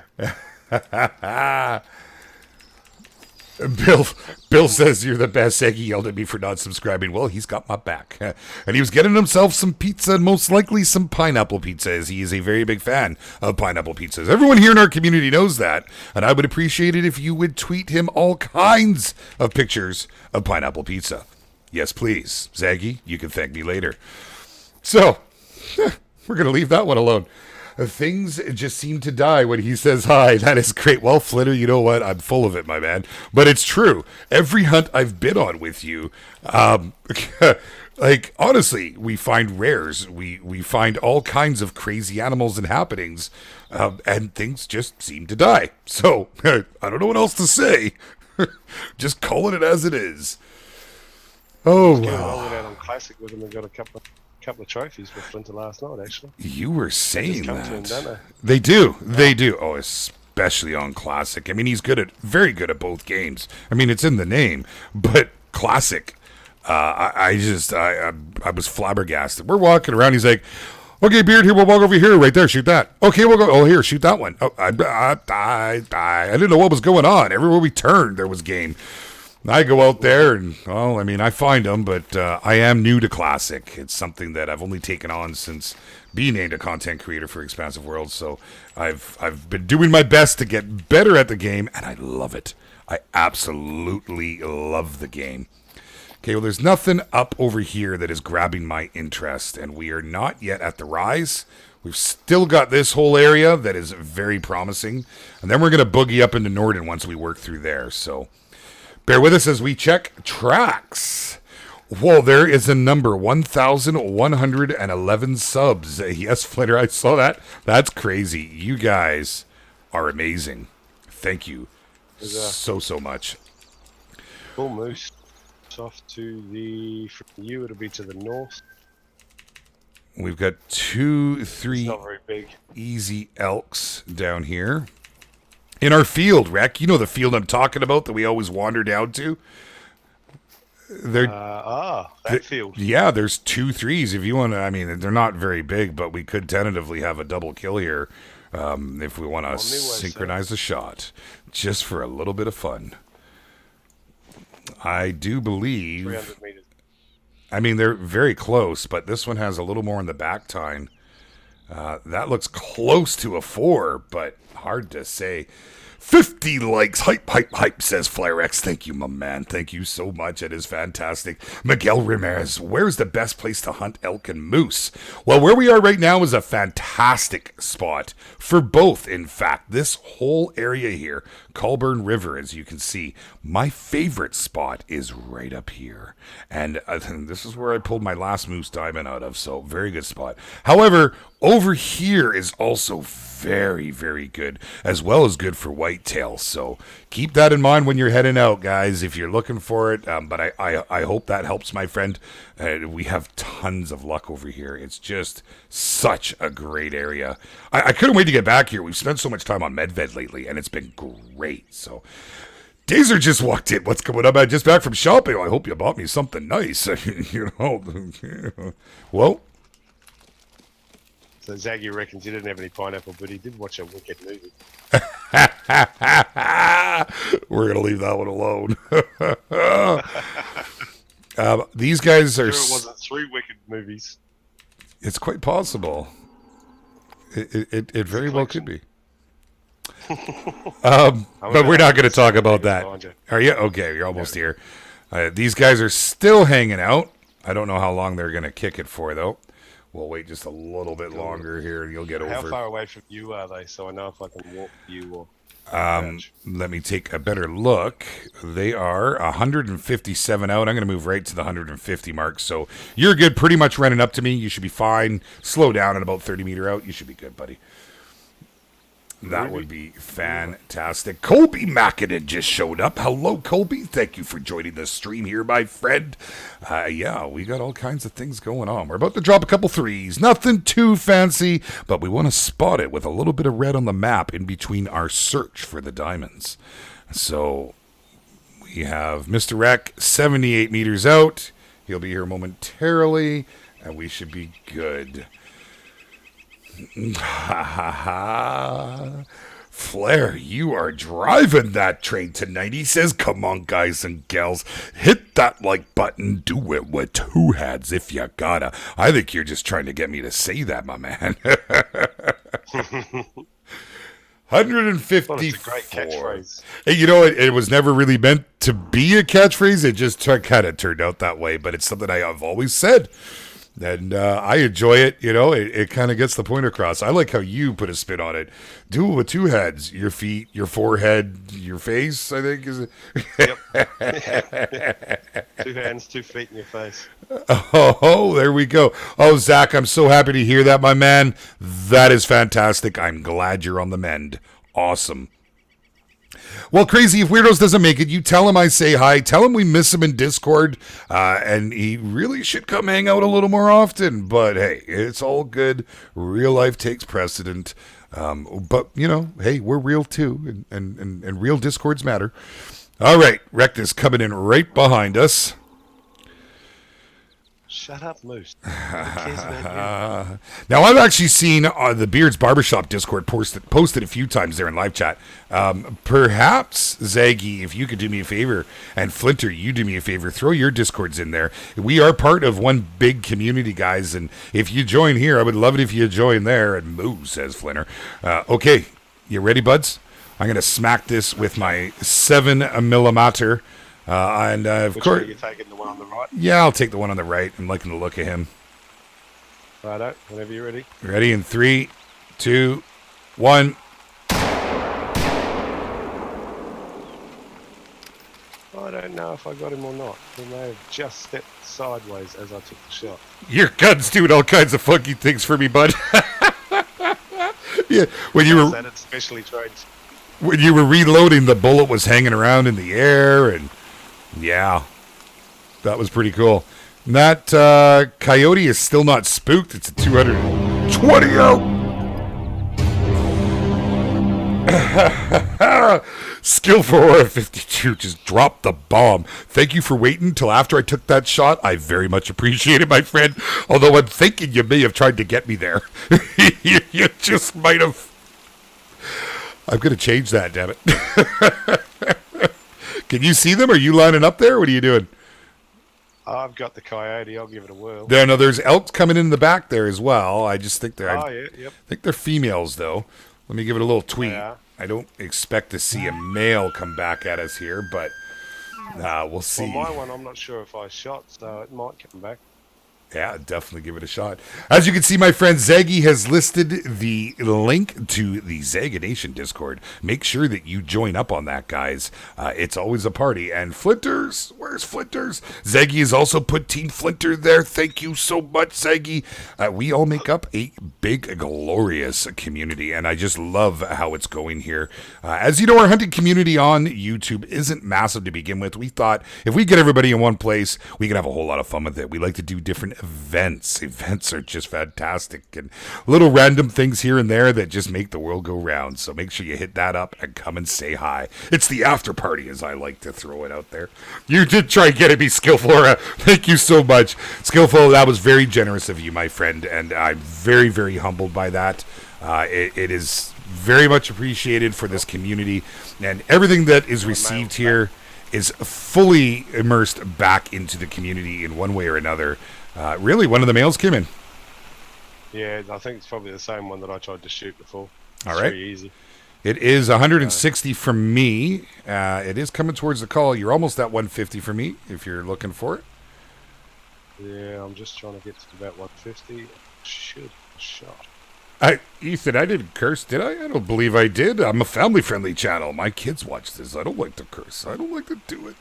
Bill says you're the best egg. He yelled at me for not subscribing. Well, he's got my back. And he was getting himself some pizza, and most likely some pineapple pizza, as he is a very big fan of pineapple pizzas. Everyone here in our community knows that, and I would appreciate it if you would tweet him all kinds of pictures of pineapple pizza. Yes, please. Zaggy, you can thank me later. So, we're going to leave that one alone. Things just seem to die when he says hi. That is great. Well, Flitter, you know what? I'm full of it, my man. But it's true. Every hunt I've been on with you, like, honestly, we find rares. We find all kinds of crazy animals and happenings, and things just seem to die. So, I don't know what else to say. Just calling it as it is. Oh, wow. I went out on Classic with him and got a couple of trophies with Flinter last night, actually. You were saying that. Them, don't they do. They do. Oh, especially on Classic. I mean, he's very good at both games. I mean, it's in the name, but Classic, I was flabbergasted. We're walking around. He's like, Okay, Beard, here, we'll walk over here, right there, shoot that. Okay, we'll go, here, shoot that one. Oh, I didn't know what was going on. Everywhere we turned, there was game. I go out there and, well, I mean, I find them, but I am new to Classic. It's something that I've only taken on since being named a content creator for Expansive Worlds, so I've been doing my best to get better at the game, and I love it. I absolutely love the game. Okay, well, there's nothing up over here that is grabbing my interest, and we are not yet at the rise. We've still got this whole area that is very promising, and then we're going to boogie up into Norden once we work through there, so bear with us as we check tracks. Whoa, there is a number, 1,111 subs. Yes, Flinter, I saw that. That's crazy. You guys are amazing. Thank you so much. Full moose. Off to the, from you, it'll be to the north. We've got 2, 3 not very big. easy elks down here. In our field, Rek, you know the field I'm talking about that we always wander down to? That field. Yeah, there's 2 3s if you want to. I mean, they're not very big, but we could tentatively have a double kill here if we want to synchronize the shot, just for a little bit of fun. I do believe. 300 meters. I mean, they're very close, but this one has a little more in the back tine. That looks close to a 4, but hard to say. 50 likes. Hype, hype, hype, says FlareX. Thank you, my man. Thank you so much. It is fantastic. Miguel Ramirez, where's the best place to hunt elk and moose? Well, where we are right now is a fantastic spot for both, in fact. This whole area here, Colburn River, as you can see, my favorite spot is right up here. And this is where I pulled my last moose diamond out of, so very good spot. However, over here is also very, very good, as well as good for whitetail. So keep that in mind when you're heading out, guys, if you're looking for it. But I hope that helps, my friend. We have tons of luck over here. It's just such a great area. I couldn't wait to get back here. We've spent so much time on Medved lately, and it's been great. So Dazer just walked in. What's going on? I'm just back from shopping. I hope you bought me something nice. You know. Well. So Zaggy reckons he didn't have any pineapple, but he did watch a wicked movie. We're going to leave that one alone. These guys are... Sure it wasn't 3 wicked movies. It's quite possible. It very well could be. But we're not going to talk about that. Are you? Okay, you're almost here. These guys are still hanging out. I don't know how long they're going to kick it for, though. We'll wait just a little bit longer here, and you'll get over. How far away from you are they, so I know if I can walk you or... Let me take a better look. They are 157 out. I'm going to move right to the 150 mark, so you're good, pretty much running up to me. You should be fine. Slow down at about 30 meter out. You should be good, buddy. That would be fantastic. Colby Mackinnon just showed up. Hello, Colby. Thank you for joining the stream here, my friend. Yeah, we got all kinds of things going on. We're about to drop a couple 3s. Nothing too fancy, but we want to spot it with a little bit of red on the map in between our search for the diamonds. So we have Mr. Rek, 78 meters out. He'll be here momentarily, and we should be good. Ha ha ha. Flair, you are driving that train tonight. He says, come on, guys and gals. Hit that like button. Do it with 2 hands if you gotta. I think you're just trying to get me to say that, my man. 154. Well, it's a great catchphrase. Hey, you know, it was never really meant to be a catchphrase. It just kind of turned out that way. But it's something I've always said. And I enjoy it, you know, it kind of gets the point across. I like how you put a spin on it. Do it with 2 heads, your feet, your forehead, your face, I think. Is it? Yep. 2 hands, 2 feet, and your face. Oh, there we go. Oh, Zach, I'm so happy to hear that, my man. That is fantastic. I'm glad you're on the mend. Awesome. Well, Crazy, if Weirdos doesn't make it, you tell him I say hi. Tell him we miss him in Discord, and he really should come hang out a little more often. But, hey, it's all good. Real life takes precedent. But, you know, hey, we're real, too, and real Discords matter. All right, Rekt'd is coming in right behind us. Shut up, Moose. Nobody cares about you. Now, I've actually seen the Beards Barbershop Discord posted a few times there in live chat. Perhaps, Zaggy, if you could do me a favor, and Flinter, you do me a favor, throw your Discords in there. We are part of one big community, guys, and if you join here, I would love it if you join there. And moo, says Flinter. Okay, you ready, buds? I'm going to smack this with my 7mm. And of course, you're taking the one on the right. Yeah, I'll take the one on the right. I'm liking the look of him. Righto, whenever you're ready. Ready in 3, 2, 1. I don't know if I got him or not. He may have just stepped sideways as I took the shot. Your gun's doing all kinds of funky things for me, bud. Yeah, when you were specially trained. When you were reloading, the bullet was hanging around in the air, and yeah, that was pretty cool. And that coyote is still not spooked. It's a 220 out. Skillful Aura 52 just dropped the bomb. Thank you for waiting till after I took that shot. I very much appreciate it, my friend. Although I'm thinking you may have tried to get me there. You just might have. I'm going to change that, damn it. Can you see them? Are you lining up there? What are you doing? I've got the coyote. I'll give it a whirl. No, there's elk coming in the back there as well. I just think they're. Yep. I think they're females, though. Let me give it a little tweet. Yeah. I don't expect to see a male come back at us here, but we'll see. Well, my one, I'm not sure if I shot, so it might come back. Yeah, definitely give it a shot. As you can see, my friend Zaggy has listed the link to the Zaga Nation Discord. Make sure that you join up on that, guys. It's always a party. And Flinters, where's Flinters? Zaggy has also put Team Flinter there. Thank you so much, Zaggy. We all make up a big, glorious community, and I just love how it's going here. As you know, our hunting community on YouTube isn't massive to begin with. We thought if we get everybody in one place, we can have a whole lot of fun with it. We like to do different events. Events are just fantastic, and little random things here and there that just make the world go round. So make sure you hit that up and come and say hi. It's the after party, as I like to throw it out there. You did try getting me, Skillful. Thank you so much, Skillful. That was very generous of you, my friend, and I'm very, very humbled by that. It is very much appreciated for this community, and everything that is received here is fully immersed back into the community in one way or another. Really, one of the males came in. Yeah, I think it's probably the same one that I tried to shoot before. All right. Very easy. It is 160 from me. It is coming towards the call. You're almost at 150 for me, if you're looking for it. Yeah, I'm just trying to get to about 150. Should have shot. Ethan, I didn't curse, did I? I don't believe I did. I'm a family-friendly channel. My kids watch this. I don't like to curse. I don't like to do it.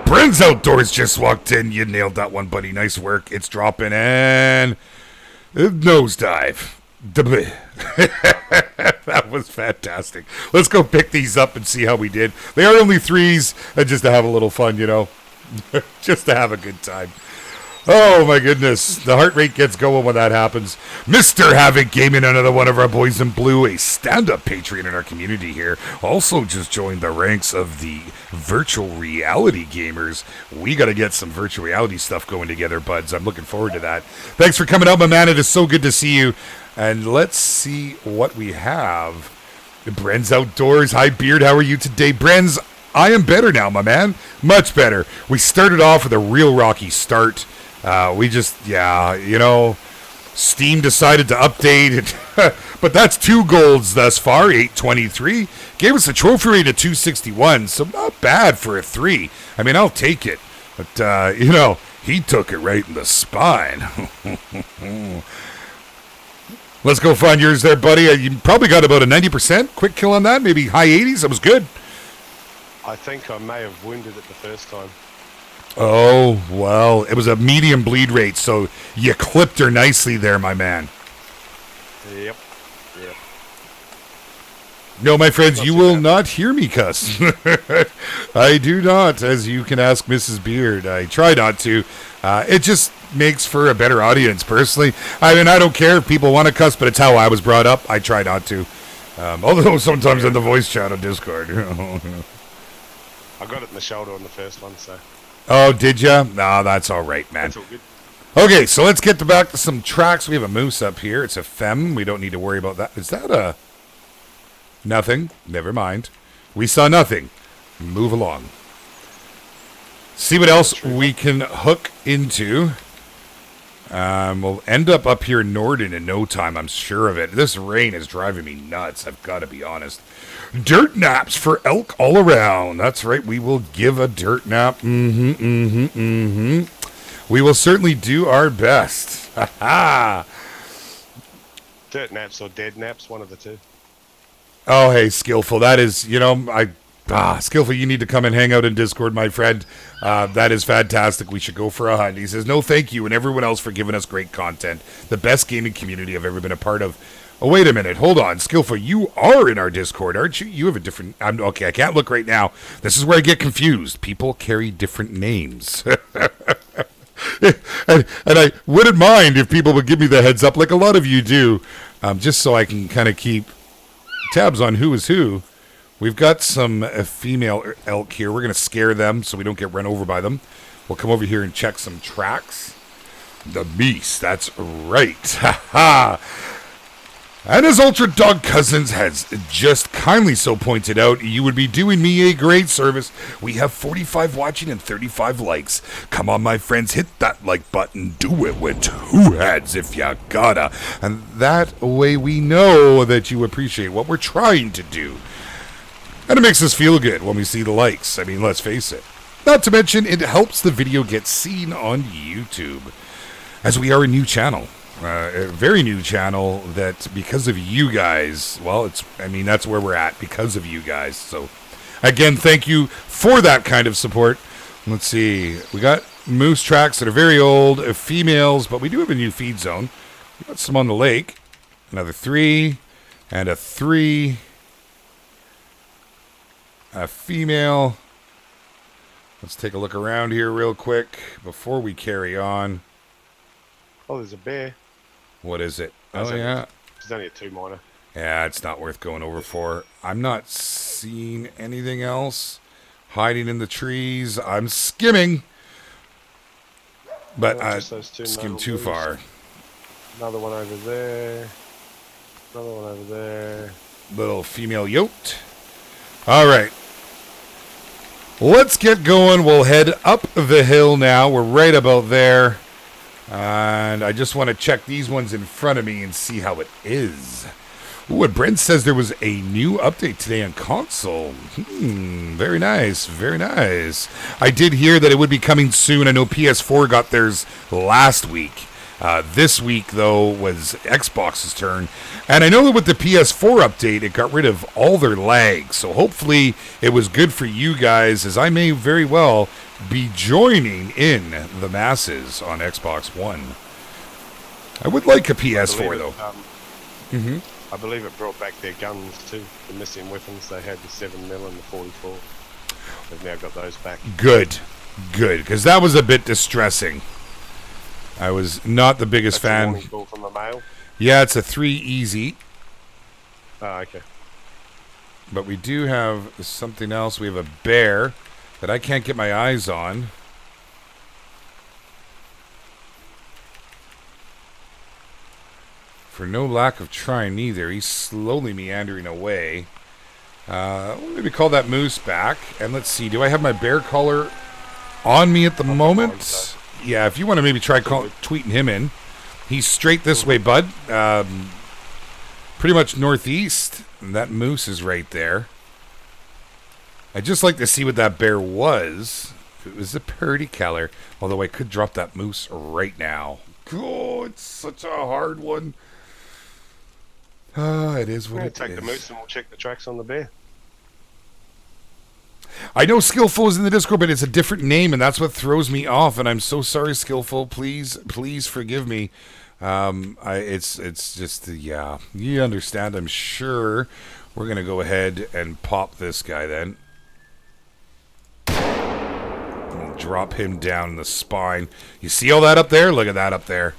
Bren's Outdoors just walked in. You nailed that one, buddy. Nice work. It's dropping and nosedive. That was fantastic. Let's go pick these up and see how we did. They are only threes, just to have a little fun, you know. Just to have a good time. Oh my goodness, the heart rate gets going when that happens. Mr. Havoc came in, another one of our boys in blue, a stand-up patron in our community here. Also just joined the ranks of the virtual reality gamers. We got to get some virtual reality stuff going together, buds. I'm looking forward to that. Thanks for coming out, my man. It is so good to see you. And let's see what we have. Bren's Outdoors. Hi, Beard. How are you today? Bren's, I am better now, my man. Much better. We started off with a real rocky start. Steam decided to update it. But that's 2 golds thus far, 823. Gave us a trophy rate of 261, so not bad for a 3. I mean, I'll take it. But, he took it right in the spine. Let's go find yours there, buddy. You probably got about a 90% quick kill on that, maybe high 80s. That was good. I think I may have wounded it the first time. Oh, well, it was a medium bleed rate, so you clipped her nicely there, my man. Yep. No, my friends, you will not hear me cuss. I do not, as you can ask Mrs. Beard. I try not to. It just makes for a better audience, personally. I mean, I don't care if people want to cuss, but it's how I was brought up. I try not to. Although sometimes in the voice chat on Discord. I got it in the shoulder on the first one, so... Oh, did ya? No, that's all right, man. That's all good. Okay, so let's get back to some tracks. We have a moose up here. It's a femme. We don't need to worry about that. Is that a... Nothing. Never mind. We saw nothing. Move along. See what else we can hook into. We'll end up here in Norden in no time. I'm sure of it. This rain is driving me nuts. I've got to be honest. Dirt naps for elk all around. That's right. We will give a dirt nap. We will certainly do our best. Ha ha. Dirt naps or dead naps, one of the two. Oh, hey, Skillful. That is, Skillful, you need to come and hang out in Discord, my friend. That is fantastic. We should go for a hunt. He says, no, thank you, and everyone else for giving us great content. The best gaming community I've ever been a part of. Oh, wait a minute. Hold on. Skillful, you are in our Discord, aren't you? You have a different... okay, I can't look right now. This is where I get confused. People carry different names. and I wouldn't mind if people would give me the heads up, like a lot of you do, just so I can kind of keep tabs on who is who. We've got some female elk here. We're going to scare them so we don't get run over by them. We'll come over here and check some tracks. The beast, that's right. Ha ha. And as Ultra Dog Cousins has just kindly so pointed out, you would be doing me a great service. We have 45 watching and 35 likes. Come on, my friends, hit that like button. Do it with two heads if you gotta. And that way we know that you appreciate what we're trying to do. And it makes us feel good when we see the likes. I mean, let's face it. Not to mention, it helps the video get seen on YouTube. As we are a new channel. A very new channel that because of you guys, well, that's where we're at because of you guys. So, again, thank you for that kind of support. Let's see. We got moose tracks that are very old, females, but we do have a new feed zone. We got some on the lake. Another 3 and a 3. A female. Let's take a look around here real quick before we carry on. Oh, there's a bear. What is it? That's yeah. It's only a 2-minor. Yeah, it's not worth going over for. I'm not seeing anything else. Hiding in the trees. I'm skimming. But I skimmed too far. Another one over there. Another one over there. Little female yoked. All right. Let's get going. We'll head up the hill now. We're right about there. And I just want to check these ones in front of me and see how it is. Ooh, and Brent says there was a new update today on console. Very nice, very nice. I did hear that it would be coming soon. I know PS4 got theirs last week. This week, though, was Xbox's turn. And I know that with the PS4 update, it got rid of all their lag. So hopefully it was good for you guys, as I may very well be joining in the masses on Xbox One. I would like a PS4, though. I believe it brought back their guns, too. The missing weapons. They had the 7mm and the 44. They've now got those back. Good. Good. Because that was a bit distressing. I was not the biggest fan. A warning call from the mail? Yeah, it's a 3 easy. Oh, okay. But we do have something else. We have a bear that I can't get my eyes on. For no lack of trying either. He's slowly meandering away. We'll maybe call that moose back. And let's see. Do I have my bear collar on me at the moment? Yeah, if you want to maybe try tweeting him in. He's straight this way, bud. Pretty much northeast. And that moose is right there. I'd just like to see what that bear was. If it was a pretty color. Although I could drop that moose right now. Oh, it's such a hard one. It is what it is. Take the moose and we'll check the tracks on the bear. I know Skillful is in the Discord, but it's a different name, and that's what throws me off. And I'm so sorry, Skillful. Please forgive me. It's just yeah. You understand? I'm sure. We're gonna go ahead and pop this guy then. We'll drop him down in the spine. You see all that up there? Look at that up there.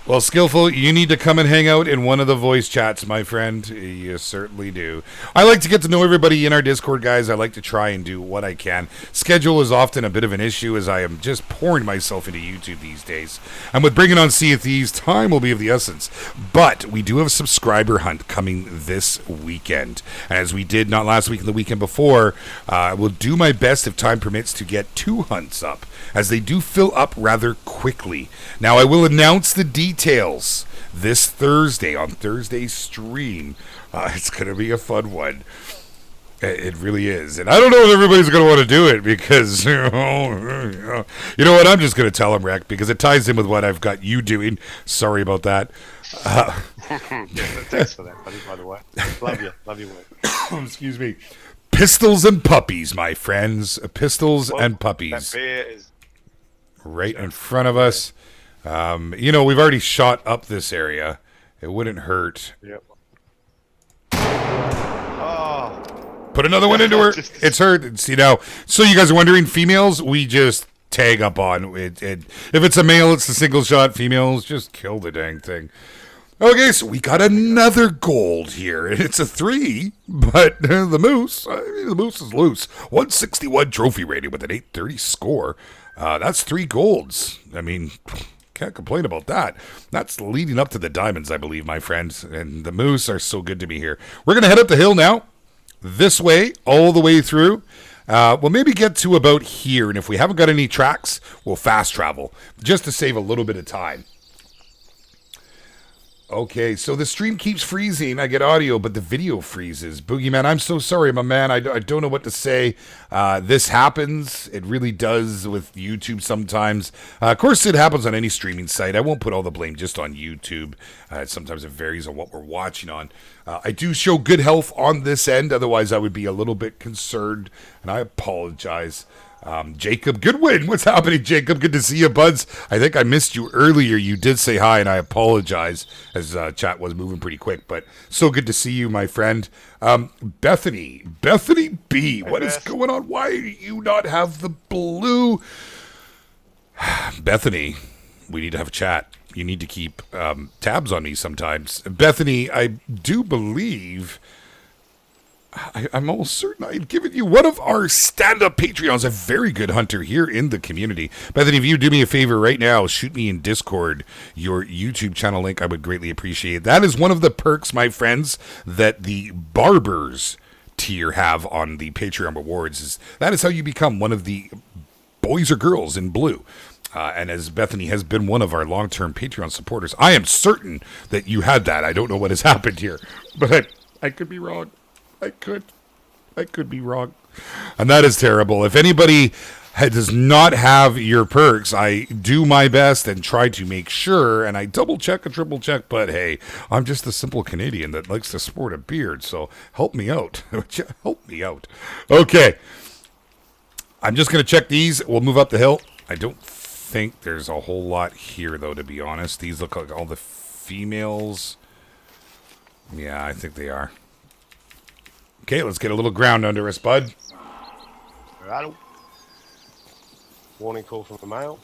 Well, Skillful, you need to come and hang out in one of the voice chats, my friend. You certainly do. I like to get to know everybody in our Discord, guys. I like to try and do what I can. Schedule is often a bit of an issue as I am just pouring myself into YouTube these days. And with bringing on Sea of Thieves, time will be of the essence. But we do have a subscriber hunt coming this weekend. As we did not last week and the weekend before, I will do my best if time permits to get 2 hunts up, as they do fill up rather quickly. Now, I will announce the details this Thursday on Thursday's stream. It's going to be a fun one. It really is. And I don't know if everybody's going to want to do it because, you know what? I'm just going to tell them, Rek, because it ties in with what I've got you doing. Sorry about that. Thanks for that, buddy, by the way. Love you. Love your work. Excuse me. Pistols and puppies, my friends. Pistols and puppies. That bear is right in front of us. You know, we've already shot up this area. It wouldn't hurt. Yep. Oh. Put another one into her. It's her. See now. So you guys are wondering, females, we just tag up on it. If it's a male, it's the single shot. Females, just kill the dang thing. Okay, so we got another gold here. It's a 3, but the moose is loose. 161 trophy rating with an 830 score. That's 3 golds. I mean, can't complain about that. That's leading up to the diamonds, I believe, my friends. And the moose are so good to me here. We're going to head up the hill now. This way, all the way through. We'll maybe get to about here. And if we haven't got any tracks, we'll fast travel. Just to save a little bit of time. Okay, so the stream keeps freezing. I get audio, but the video freezes. Boogeyman, I'm so sorry, my man. I don't know what to say. This happens. It really does with YouTube sometimes. Of course, it happens on any streaming site. I won't put all the blame just on YouTube. Sometimes it varies on what we're watching on. I do show good health on this end. Otherwise, I would be a little bit concerned, and I apologize. Jacob Goodwin, what's happening, Jacob? Good to see you, buds. I think I missed you earlier. You did say hi, and I apologize as chat was moving pretty quick, but so good to see you, my friend. Bethany B, what is going on? Why do you not have the blue? Bethany, we need to have a chat. You need to keep tabs on me sometimes. Bethany, I do believe... I'm almost certain I had given you one of our stand-up Patreons, a very good hunter here in the community. Bethany, if you do me a favor right now, shoot me in Discord your YouTube channel link. I would greatly appreciate it. That is one of the perks, my friends, that the barbers tier have on the Patreon rewards. That is how you become one of the boys or girls in blue. And as Bethany has been one of our long-term Patreon supporters, I am certain that you had that. I don't know what has happened here, but I could be wrong. I could be wrong. And that is terrible. If anybody does not have your perks, I do my best and try to make sure, and I double check and triple check, but hey, I'm just a simple Canadian that likes to sport a beard, so help me out. Help me out. Okay. I'm just going to check these. We'll move up the hill. I don't think there's a whole lot here, though, to be honest. These look like all the females. Yeah, I think they are. Okay, let's get a little ground under us, bud. Righto. Warning call from the male.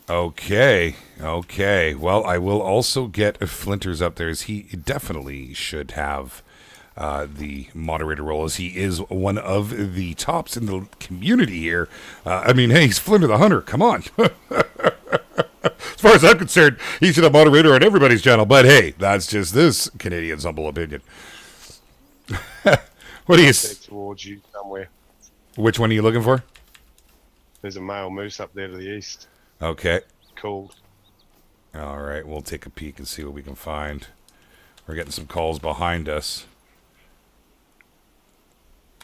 Okay. Well, I will also get Flinters up there, as he definitely should have the moderator role, as he is one of the tops in the community here. I mean, hey, he's Flinter the Hunter. Come on. As far as I'm concerned, he should have moderator on everybody's channel. But hey, that's just this Canadian's humble opinion. What do you... towards you somewhere. Which one are you looking for? There's a male moose up there to the east. Okay. Cool. All right, we'll take a peek and see what we can find. We're getting some calls behind us.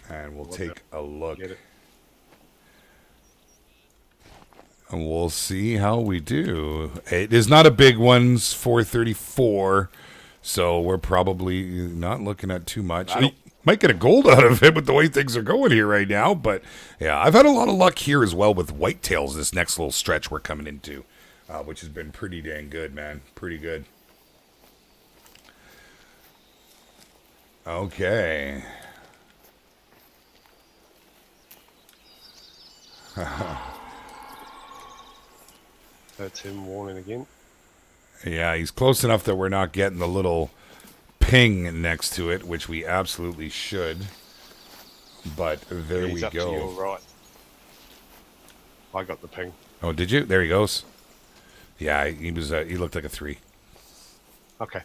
And we'll take a look. And we'll see how we do. It is not a big one, 434, so we're probably not looking at too much. We might get a gold out of it with the way things are going here right now, but yeah, I've had a lot of luck here as well with whitetails this next little stretch we're coming into, which has been pretty dang good, man. Pretty good. Okay. That's him warning again. Yeah, he's close enough that we're not getting the little ping next to it, which we absolutely should. But there He's we up to go. your right. I got the ping. Oh, did you? There he goes. Yeah, he was. He looked like a 3. Okay.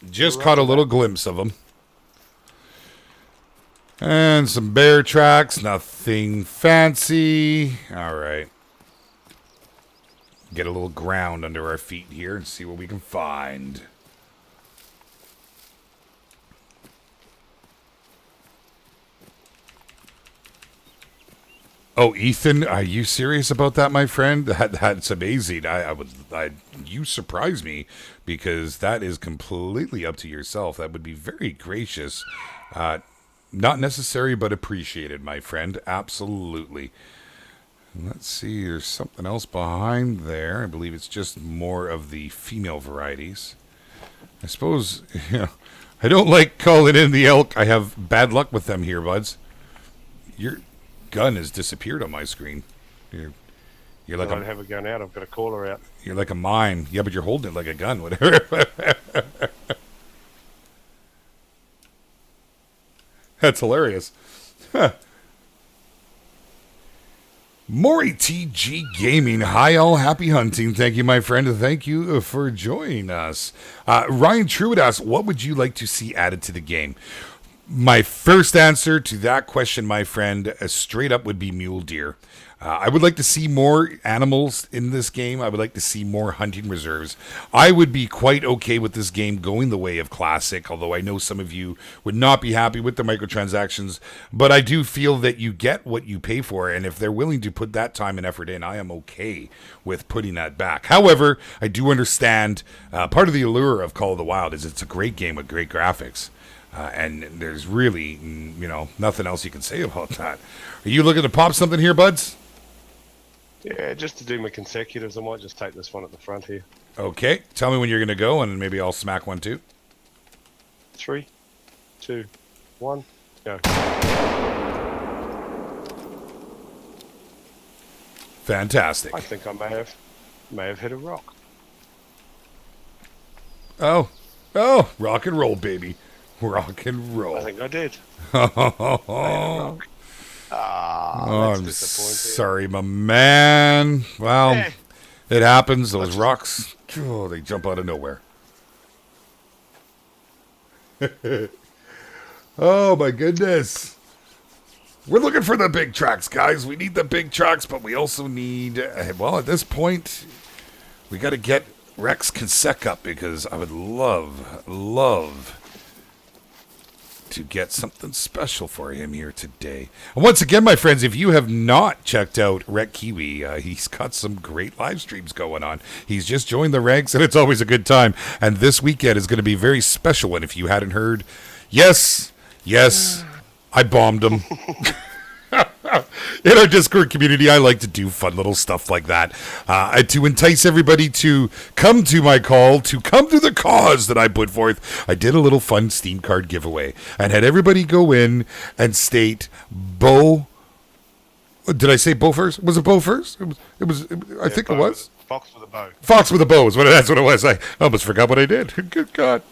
Just caught a little glimpse of him. And some bear tracks. Nothing fancy. All right. Get a little ground under our feet here and see what we can find. Oh, Ethan, are you serious about that, my friend? That's amazing. You surprise me because that is completely up to yourself. That would be very gracious. Not necessary, but appreciated, my friend. Absolutely. Let's see, there's something else behind there. I believe it's just more of the female varieties. I suppose, I don't like calling in the elk. I have bad luck with them here, buds. Your gun has disappeared on my screen. You're like I don't have a gun out. I've got a caller out. You're like a mine. Yeah, but you're holding it like a gun. Whatever. That's hilarious. Huh. Maury TG Gaming. Hi, all. Happy hunting. Thank you, my friend. Thank you for joining us. Ryan Truitt asks, what would you like to see added to the game? My first answer to that question, my friend, straight up would be mule deer. I would like to see more animals in this game. I would like to see more hunting reserves. I would be quite okay with this game going the way of Classic, although I know some of you would not be happy with the microtransactions. But I do feel that you get what you pay for, and if they're willing to put that time and effort in, I am okay with putting that back. However, I do understand part of the allure of Call of the Wild is it's a great game with great graphics. And there's really, nothing else you can say about that. Are you looking to pop something here, buds? Yeah, just to do my consecutives, I might just take this one at the front here. Okay. Tell me when you're going to go, and maybe I'll smack one too. 3, 2, 1, go. Fantastic. I think I may have hit a rock. Oh, rock and roll, baby. Rock and roll. I think I did. Oh, That's I'm disappointing. sorry, my man. Well, it happens. Those rocks, they jump out of nowhere. Oh, my goodness. We're looking for the big tracks, guys. We need the big tracks, but we also need, at this point, we got to get Rex Consec up because I would love to get something special for him here today. And once again, my friends, if you have not checked out Rekt'd Kiwi, he's got some great live streams going on. He's just joined the ranks, and it's always a good time. And this weekend is going to be a very special one. If you hadn't heard, yes, I bombed him. In our Discord community, I like to do fun little stuff like that to entice everybody to come to my call, to come to the cause that I put forth. I did a little fun Steam card giveaway and had everybody go in and state Bo. Did I say Bo first? Was it Bo first? I think it was. Fox with a bow. Fox with a bow. That's what it was. I almost forgot what I did. Good God.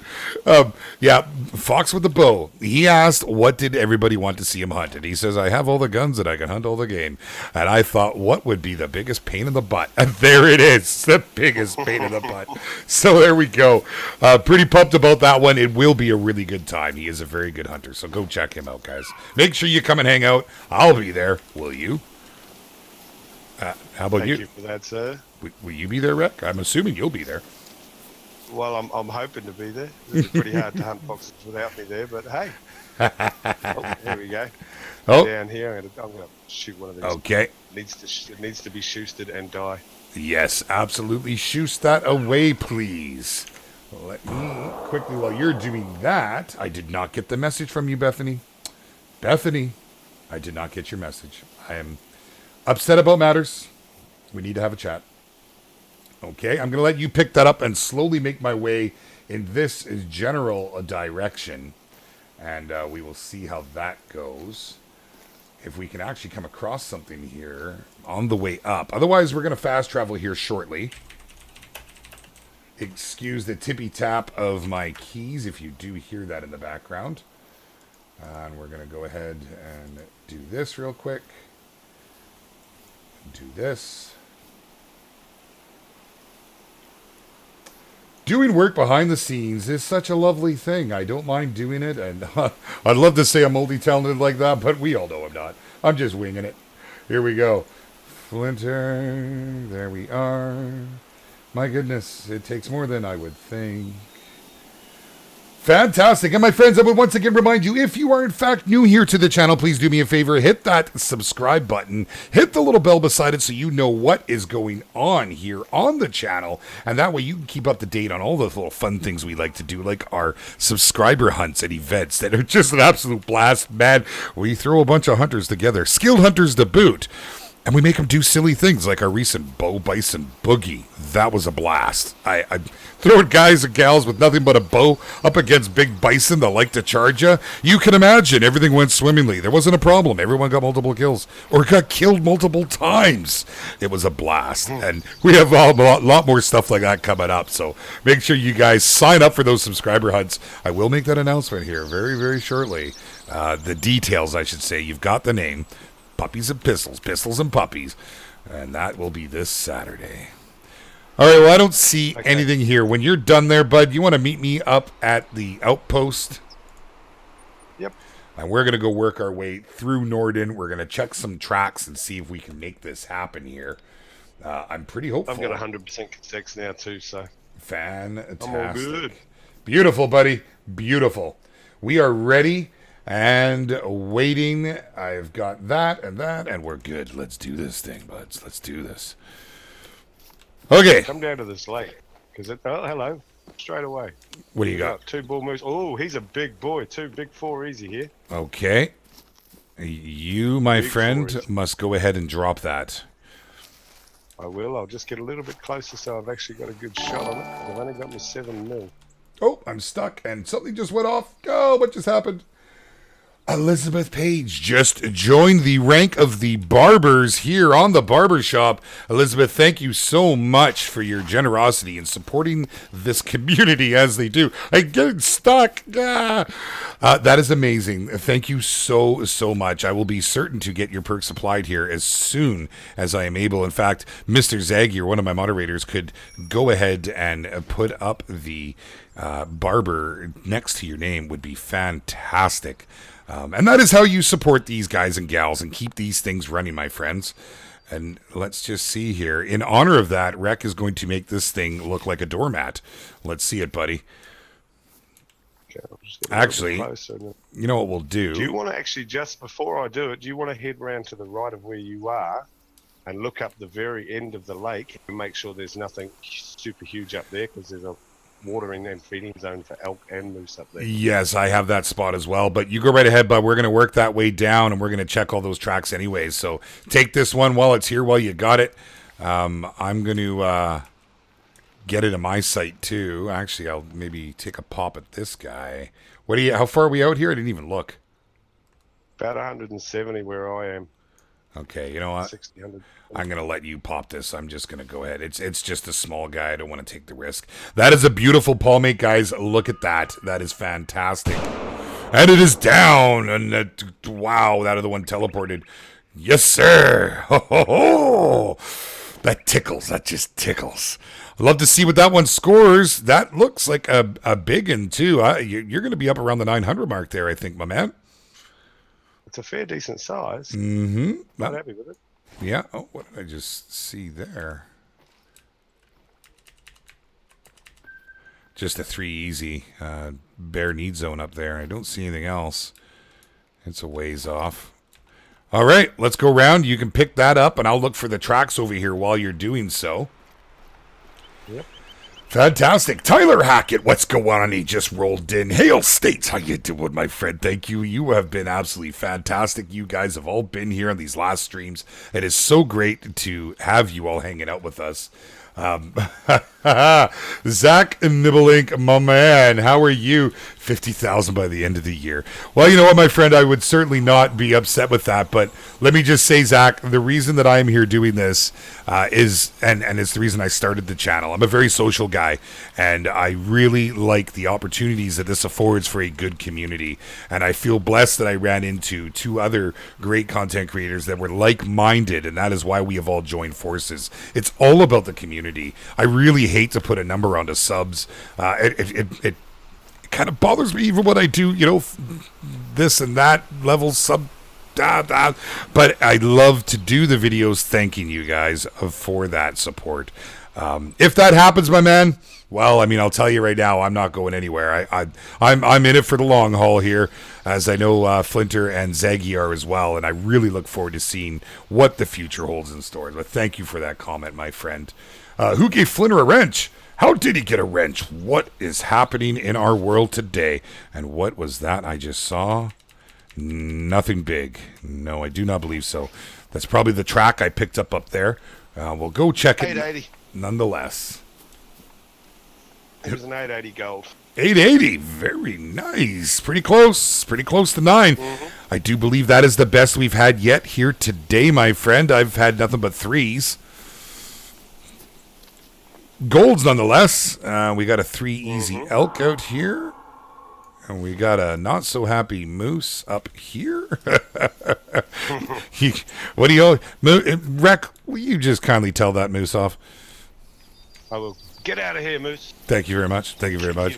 Fox with the bow. He asked, what did everybody want to see him hunt? And he says, I have all the guns that I can hunt all the game. And I thought, what would be the biggest pain in the butt? And there it is. The biggest pain in the butt. So there we go. Pretty pumped about that one. It will be a really good time. He is a very good hunter. So go check him out, guys. Make sure you come and hang out. I'll be there. Will you? How about Thank you for that, sir. Will you be there, Rek? I'm assuming you'll be there. Well, I'm hoping to be there. It's pretty hard to hunt foxes without me there, but hey. There we go. Oh. Down here, I'm gonna shoot one of these. Okay. It needs to be shoosted and die. Yes, absolutely. Shoot that away, please. Let me quickly, while you're doing that, I did not get the message from you, Bethany. Bethany, I did not get your message. I am upset about matters. We need to have a chat. Okay, I'm going to let you pick that up and slowly make my way in this general direction. And we will see how that goes. if we can actually come across something here on the way up. Otherwise, we're going to fast travel here shortly. Excuse the tippy tap of my keys if you do hear that in the background. And we're going to go ahead and do this real quick. Do this. Doing work behind the scenes is such a lovely thing. I don't mind doing it, and I'd love to say I'm multi-talented like that, but we all know I'm not. I'm just winging it. Here we go. Flinter, there we are. My goodness, it takes more than I would think. Fantastic. And my friends, I would once again remind you, if you are in fact new here to the channel, please do me a favor, hit that subscribe button, hit the little bell beside it so you know what is going on here on the channel, and that way you can keep up to date on all the little fun things we like to do, like our subscriber hunts and events that are just an absolute blast. Man, we throw a bunch of hunters together, skilled hunters to boot, and we make them do silly things like our recent bow bison boogie. That was a blast. I throwing guys and gals with nothing but a bow up against big bison that like to charge you. You can imagine everything went swimmingly. There wasn't a problem. Everyone got multiple kills or got killed multiple times. It was a blast. And we have a lot more stuff like that coming up. So make sure you guys sign up for those subscriber hunts. I will make that announcement here very, very shortly. The details, I should say. You've got the name. Puppies and Pistols, Pistols and Puppies. And that will be this Saturday. All right, well, I don't see anything here. When you're done there, bud, you want to meet me up at the outpost? Yep. And we're going to go work our way through Norden. We're going to check some tracks and see if we can make this happen here. I'm pretty hopeful. I've got 100% consects now too, so. Fantastic. I'm all good. Beautiful, buddy. Beautiful. We are ready and waiting. I've got that, and we're good. Let's do this thing, buds. Let's do this. Okay. Come down to this lake. Oh, hello. Straight away. What do you got? 2 bull moose. Oh, he's a big boy. 2 big 4 easy here. Okay. You, my Big friend, forest. must go ahead and drop that. I will. I'll just get a little bit closer so I've actually got a good shot on it. I've only got me 7 mil. Oh, I'm stuck, and something just went off. Oh, what just happened? Elizabeth Page just joined the rank of the barbers here on the barber shop. Elizabeth, thank you so much for your generosity in supporting this community as they do. I'm getting stuck. That is amazing. Thank you so, so much. I will be certain to get your perks applied here as soon as I am able. In fact, Mr. Zagier, one of my moderators, could go ahead and put up the barber next to your name. Would be fantastic. And that is how you support these guys and gals and keep these things running, my friends. And let's just see here. In honor of that, Rek is going to make this thing look like a doormat. Let's see it, buddy. Okay, I'll just get Actually, closer. You know what we'll do? Do you want to actually, just before I do it, do you want to head round to the right of where you are and look up the very end of the lake and make sure there's nothing super huge up there, because there's a watering and feeding zone for elk and moose up there. Yes, I have that spot as well. But you go right ahead, bud. We're going to work that way down, and we're going to check all those tracks anyways. So take this one while it's here, while you got it. I'm going to get it in my sight too. Actually, I'll maybe take a pop at this guy. How far are we out here? I didn't even look. About 170 where I am. Okay, you know what? 60, 100. I'm going to let you pop this. I'm just going to go ahead. It's just a small guy. I don't want to take the risk. That is a beautiful palmate, guys. Look at that. That is fantastic. And it is down. And wow, that other one teleported. Yes, sir. Ho, ho, ho. That tickles. That just tickles. I'd love to see what that one scores. That looks like a big one, too. You're going to be up around the 900 mark there, I think, my man. It's a fair decent size. Mm-hmm. I'm happy with it. Yeah. Oh, what did I just see there? Just a 3 easy bare need zone up there. I don't see anything else. It's a ways off. All right, let's go round. You can pick that up, and I'll look for the tracks over here while you're doing so. Yep. Fantastic. Tyler Hackett, what's going on? He just rolled in. Hail States, how you doing, my friend? Thank you. You have been absolutely fantastic. You guys have all been here on these last streams. It is so great to have you all hanging out with us. Zach Nibblink, my man, how are you? 50,000 by the end of the year. Well, you know what, my friend, I would certainly not be upset with that. But let me just say, Zach, the reason that I'm here doing this is, and it's the reason I started the channel. I'm a very social guy, and I really like the opportunities that this affords for a good community. And I feel blessed that I ran into two other great content creators that were like-minded, and that is why we have all joined forces. It's all about the community. I really hate to put a number onto subs. It kind of bothers me even when I do, this and that level sub. But I love to do the videos thanking you guys for that support. If that happens, my man, well, I mean, I'll tell you right now, I'm not going anywhere. I'm in it for the long haul here, as I know Flinter and Zaggy are as well, and I really look forward to seeing what the future holds in store. But thank you for that comment, my friend. Who gave Flinter a wrench? How did he get a wrench? What is happening in our world today? And what was that I just saw? Nothing big. No, I do not believe so. That's probably the track I picked up there. We'll go check it. 880. Nonetheless. It was an 880 gold. 880. Very nice. Pretty close. Pretty close to 9. Mm-hmm. I do believe that is the best we've had yet here today, my friend. I've had nothing but 3s. Golds nonetheless. We got a 3 easy elk out here. And we got a not so happy moose up here. What do you... Rek, will you just kindly tell that moose off? I will. Get out of here, moose. Thank you very much. Thank you very much.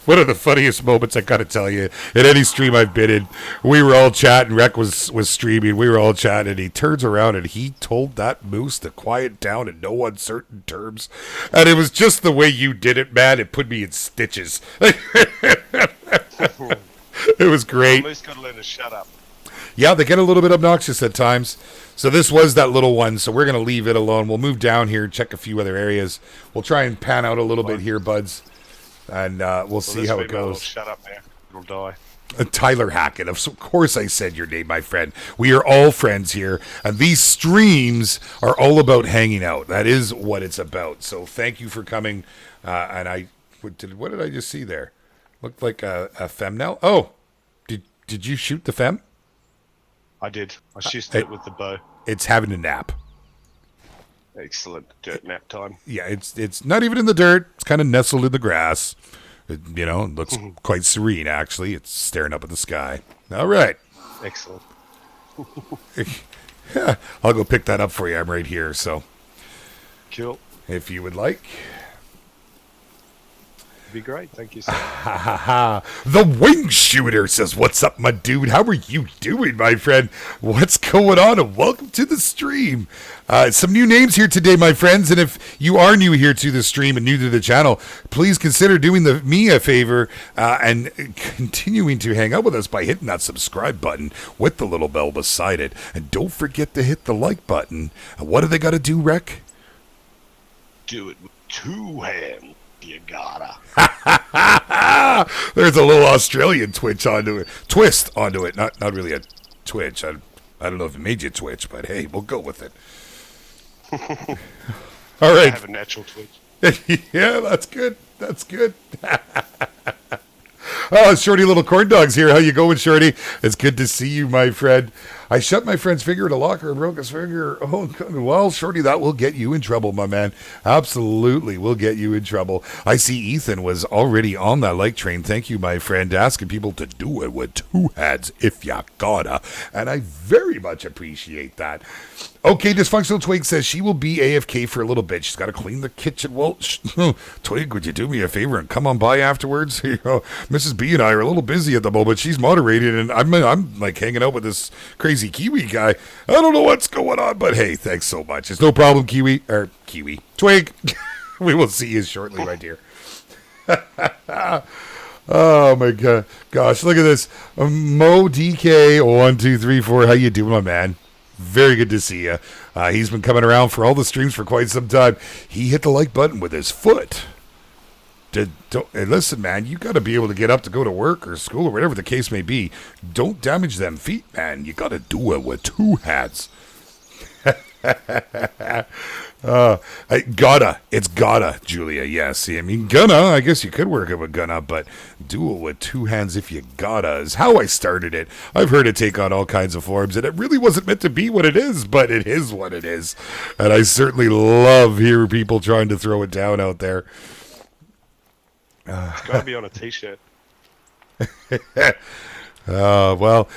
One of the funniest moments, I gotta tell you, in any stream I've been in, we were all chatting, Rek was streaming, we were all chatting, and he turns around and he told that moose to quiet down in no uncertain terms. And it was just the way you did it, man. It put me in stitches. It was great. The moose gotta learn to shut up. Yeah, they get a little bit obnoxious at times. So this was that little one, so we're going to leave it alone. We'll move down here, check a few other areas. We'll try and pan out a little bit here, buds. And we'll see how it goes. Shut up now. It'll die. Tyler Hackett. Of course I said your name, my friend. We are all friends here. And these streams are all about hanging out. That is what it's about. So thank you for coming. And what did I just see there? Looked like a femnel. Oh, did you shoot the fem? I did. I shot it with the bow. It's having a nap. Excellent. Dirt nap time. Yeah, it's not even in the dirt. It's kind of nestled in the grass. It looks quite serene, actually. It's staring up at the sky. All right. Excellent. Yeah, I'll go pick that up for you. I'm right here, so. Cool. If you would like. Be great. Thank you, sir. The wing shooter says, "What's up, my dude? How are you doing, my friend? What's going on? And welcome to the stream." Some new names here today, my friends. And if you are new here to the stream and new to the channel, please consider doing me a favor and continuing to hang out with us by hitting that subscribe button with the little bell beside it. And don't forget to hit the like button. What do they got to do, Rek? Do it with 2 hands. You gotta. There's a little Australian twist onto it. Not really a twitch. I don't know if it made you twitch, but hey, we'll go with it. All right. I have a natural twitch. Yeah, that's good. That's good. Oh, Shorty Little Corn Dog's here. How you going, Shorty? It's good to see you, my friend. I shut my friend's finger in a locker and broke his finger. Oh, well, Shorty, that will get you in trouble, my man. Absolutely will get you in trouble. I see Ethan was already on that like train. Thank you, my friend, asking people to do it with 2 hands if you gotta. And I very much appreciate that. Okay, Dysfunctional Twig says she will be AFK for a little bit. She's got to clean the kitchen. Well, Twig, would you do me a favor and come on by afterwards? Mrs. B and I are a little busy at the moment. She's moderated, and I'm like hanging out with this crazy Kiwi guy. I don't know what's going on, but hey, thanks so much. It's no problem, Kiwi. Twig. We will see you shortly right here. Oh my god, gosh, look at this. Mo DK 1234. How you doing, my man? Very good to see you. He's been coming around for all the streams for quite some time. He hit the like button with his foot. Hey, listen, man, you got to be able to get up to go to work or school or whatever the case may be. Don't damage them feet, man. You got to do it with 2 hands. It's gotta, Julia. Yes, I mean, gonna. I guess you could work it with gonna, but duel with two hands if you gotta is how I started it. I've heard it take on all kinds of forms, and it really wasn't meant to be what it is, but it is what it is. And I certainly love hearing people trying to throw it down out there. It's got to be on a t-shirt. Well,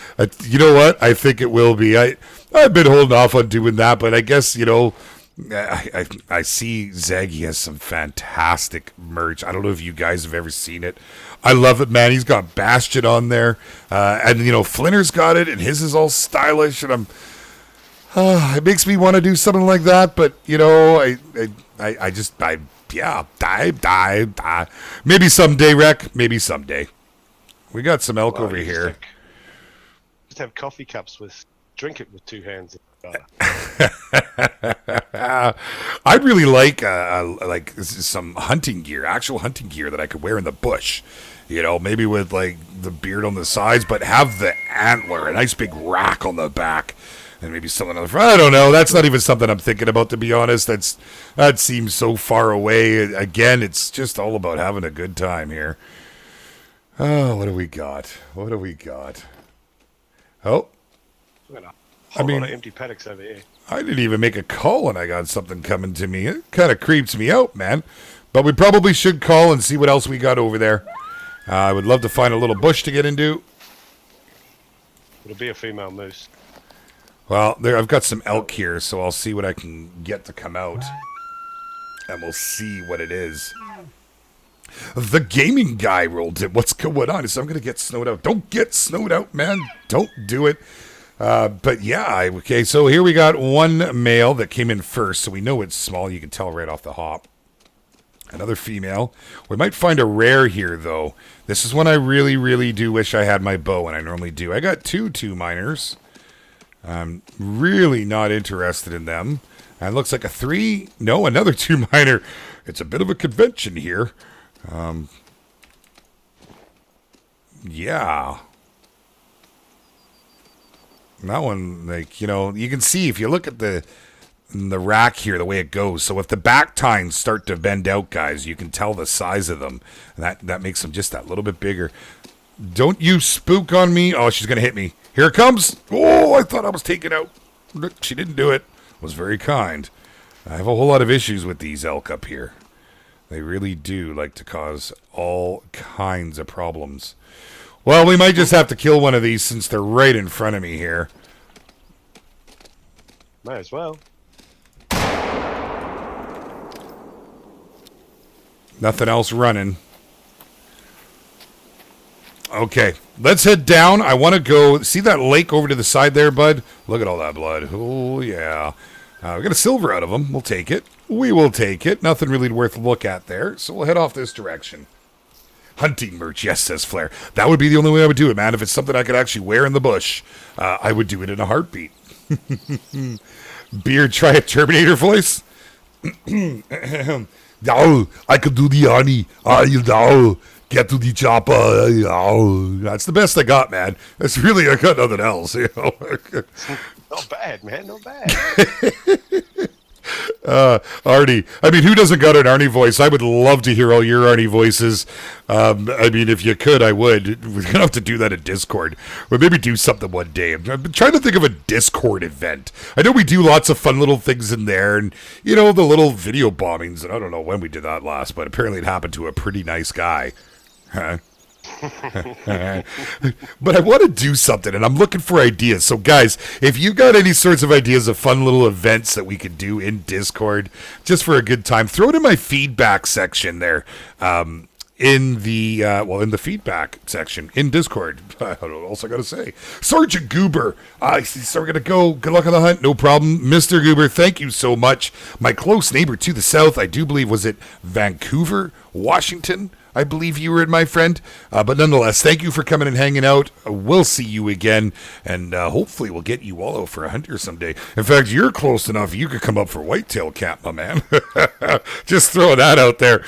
you know what? I think it will be. I've been holding off on doing that, but I guess, I see Zaggy has some fantastic merch. I don't know if you guys have ever seen it. I love it, man. He's got Bastion on there, and Flinter's got it, and his is all stylish, and it makes me want to do something like that. But maybe someday, Rek. Maybe someday. We got some elk over here. Just have coffee cups drink it with two hands. I'd really like some hunting gear, actual hunting gear that I could wear in the bush. Maybe with like the beard on the sides, but have the antler, a nice big rack on the back, and maybe something on the front. I don't know. That's not even something I'm thinking about, to be honest. That seems so far away. Again, it's just all about having a good time here. Oh, what do we got? Oh. A lot of empty paddocks over here. I didn't even make a call and I got something coming to me. It kind of creeps me out, man. But we probably should call and see what else we got over there. I would love to find a little bush to get into. It'll be a female moose. Well, I've got some elk here, so I'll see what I can get to come out. And we'll see what it is. The gaming guy rolled it. What's going on? So I'm going to get snowed out. Don't get snowed out, man. Don't do it. But yeah, okay, so here we got one male that came in first, so we know it's small. You can tell right off the hop. Another female. We might find a rare here, though. This is one I really, really do wish I had my bow, and I normally do. I got two minors. I'm really not interested in them. And it looks like another 2 minor. It's a bit of a convention here. Yeah. That one, you can see if you look at the rack here, the way it goes. So if the back tines start to bend out, guys, you can tell the size of them. And that makes them just that little bit bigger. Don't you spook on me. Oh, she's going to hit me. Here it comes. Oh, I thought I was taken out. She didn't do it. Was very kind. I have a whole lot of issues with these elk up here. They really do like to cause all kinds of problems. Well, we might just have to kill one of these since they're right in front of me here. Might as well. Nothing else running. Okay, let's head down. I want to go... See that lake over to the side there, bud? Look at all that blood. Oh, yeah. We got a silver out of them. We'll take it. We will take it. Nothing really worth a look at there, so we'll head off this direction. Hunting merch, yes, says Flair. That would be the only way I would do it, man. If it's something I could actually wear in the bush, I would do it in a heartbeat. Beard, try a Terminator voice. No, I could do the honey. Get to the chopper. That's the best I got, man. That's really, I got nothing else. Not bad, man. Not bad. Arnie. I mean, who doesn't got an Arnie voice? I would love to hear all your Arnie voices. I mean, if you could, I would. We're going to have to do that at Discord. Or maybe do something one day. I'm trying to think of a Discord event. I know we do lots of fun little things in there. And, the little video bombings. And I don't know when we did that last, but apparently it happened to a pretty nice guy. Huh? But I want to do something, and I'm looking for ideas. So, guys, if you got any sorts of ideas of fun little events that we could do in Discord, just for a good time, throw it in my feedback section there. In the feedback section in Discord. I don't know what else I got to say. Sergeant Goober. So we're going to go. Good luck on the hunt. No problem. Mr. Goober, thank you so much. My close neighbor to the south, I do believe, was it Vancouver, Washington? I believe you were in, my friend. But nonetheless, thank you for coming and hanging out. We'll see you again. And hopefully we'll get you all out for a hunter someday. In fact, you're close enough. You could come up for whitetail camp, my man. Just throwing that out there.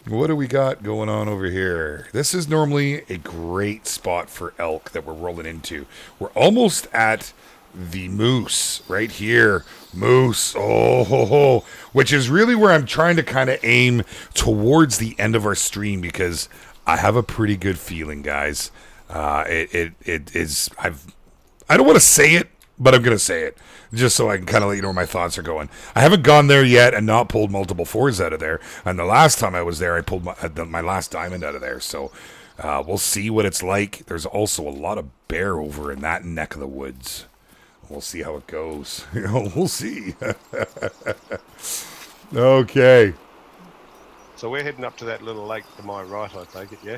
What do we got going on over here? This is normally a great spot for elk that we're rolling into. We're almost at the moose right here. Moose, oh ho ho, which is really where I'm trying to kind of aim towards the end of our stream, because I have a pretty good feeling, guys. It is. I don't want to say it, but I'm gonna say it just so I can kind of let you know where my thoughts are going. I haven't gone there yet and not pulled multiple fours out of there. And the last time I was there, I pulled my last diamond out of there. So we'll see what it's like. There's also a lot of bear over in that neck of the woods. We'll see how it goes. We'll see. Okay. So we're heading up to that little lake to my right, I take it, yeah?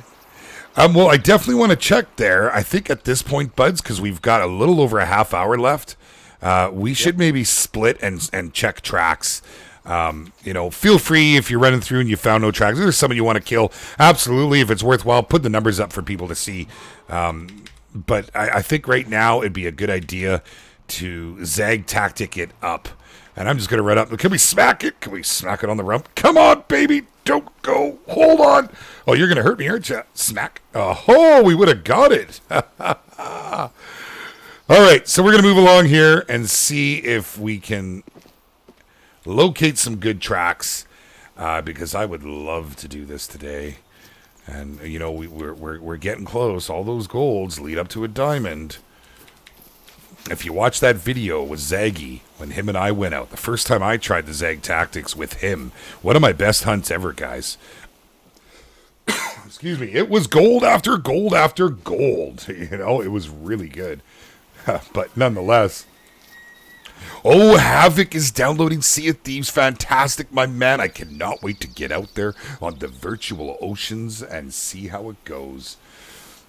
Well, I definitely want to check there. I think at this point, buds, because we've got a little over a half hour left, we should maybe split and check tracks. Feel free if you're running through and you found no tracks. If there's someone you want to kill, absolutely. If it's worthwhile, put the numbers up for people to see. But I think right now it'd be a good idea to zag tactic it up. And I'm just going to run up. Can we smack it? Can we smack it on the rump? Come on, baby. Don't go. Hold on. Oh, you're going to hurt me, aren't you? Smack. Oh, we would have got it. All right. So we're going to move along here and see if we can locate some good tracks, because I would love to do this today. And, we're getting close. All those golds lead up to a diamond. If you watch that video with Zaggy, when him and I went out, the first time I tried the Zag tactics with him, one of my best hunts ever, guys. Excuse me. It was gold after gold after gold. It was really good. But nonetheless. Oh, Havoc is downloading Sea of Thieves. Fantastic, my man. I cannot wait to get out there on the virtual oceans and see how it goes.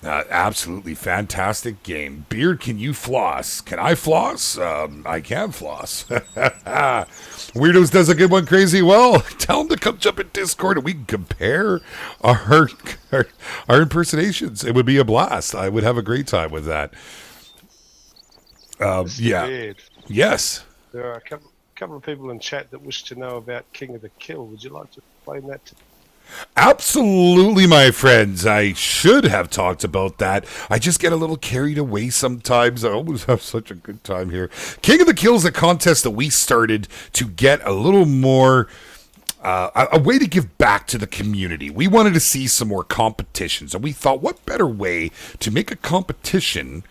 Absolutely fantastic game. Beard, can you floss? Can I floss? I can floss. Weirdos does a good one crazy well. Tell him to come jump in Discord and we can compare our impersonations. It would be a blast. I would have a great time with that. Yeah. Weird. Yes. There are a couple of people in chat that wish to know about King of the Kill. Would you like to explain that to me? Absolutely, my friends. I should have talked about that. I just get a little carried away sometimes. I always have such a good time here. King of the Kill is a contest that we started to get a little more, a way to give back to the community. We wanted to see some more competitions, and we thought, what better way to make a competition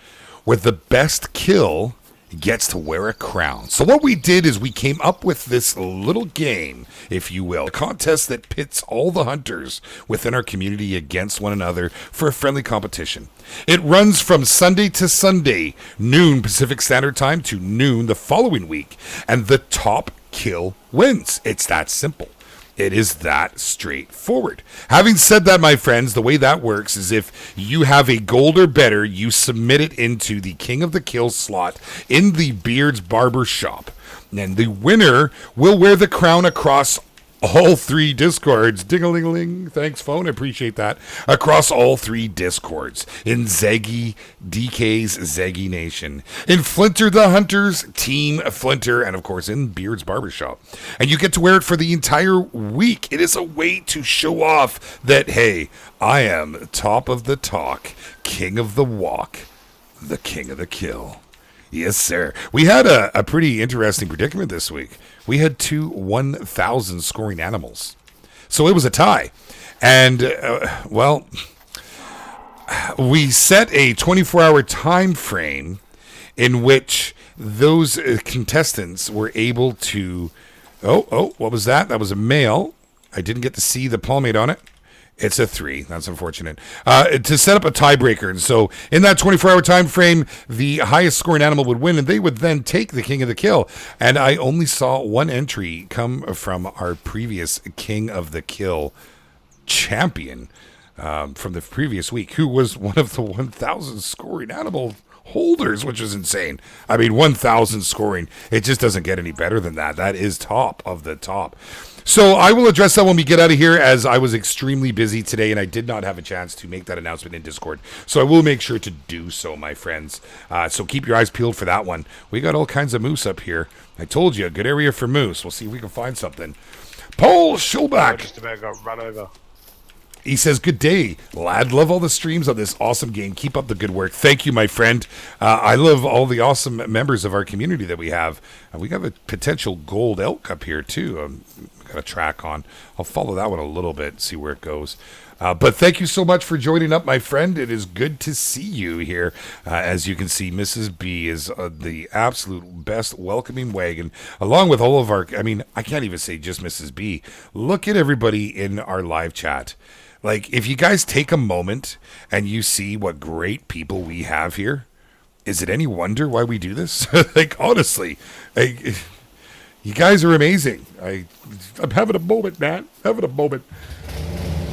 where the best kill gets to wear a crown. So what we did is we came up with this little game, if you will, a contest that pits all the hunters within our community against one another for a friendly competition. It runs from Sunday to Sunday, noon Pacific Standard Time to noon the following week, and the top kill wins. It's that simple. It is that straightforward. Having said that, my friends, the way that works is if you have a gold or better, you submit it into the King of the Kill slot in the Beard's Barber Shop. And the winner will wear the crown across all three discords. Ding-a-ling-a-ling. Thanks, phone. I appreciate that. Across all three discords. In Zaggy DK's Zaggy Nation. In Flinter the Hunter's Team Flinter. And, of course, in Beard's Barbershop. And you get to wear it for the entire week. It is a way to show off that, hey, I am top of the talk, king of the walk, the king of the kill. Yes, sir. We had a pretty interesting predicament this week. We had two 1,000 scoring animals. So it was a tie. And, we set a 24-hour time frame in which those contestants were able to... Oh, what was that? That was a male. I didn't get to see the palmate on it. It's a 3. That's unfortunate. To set up a tiebreaker. And so in that 24-hour time frame, the highest scoring animal would win, and they would then take the King of the Kill. And I only saw one entry come from our previous King of the Kill champion from the previous week, who was one of the 1,000 scoring animal holders, which is insane. I mean, 1,000 scoring. It just doesn't get any better than that. That is top of the top. So I will address that when we get out of here, as I was extremely busy today and I did not have a chance to make that announcement in Discord. So I will make sure to do so, my friends. So keep your eyes peeled for that one. We got all kinds of moose up here. I told you, a good area for moose. We'll see if we can find something. Paul Schulbach. I just about got run over. He says, good day, lad. Love all the streams on this awesome game. Keep up the good work. Thank you, my friend. I love all the awesome members of our community that we have. We got a potential gold elk up here, too. Got a track on. I'll follow that one a little bit, see where it goes. But thank you so much for joining up, my friend. It is good to see you here. As you can see, Mrs. B is the absolute best welcoming wagon, along with all of our, I mean, I can't even say just Mrs. B. Look at everybody in our live chat. Like, if you guys take a moment and you see what great people we have here, is it any wonder why we do this? Like, honestly, you guys are amazing. I'm having a moment, man. Having a moment.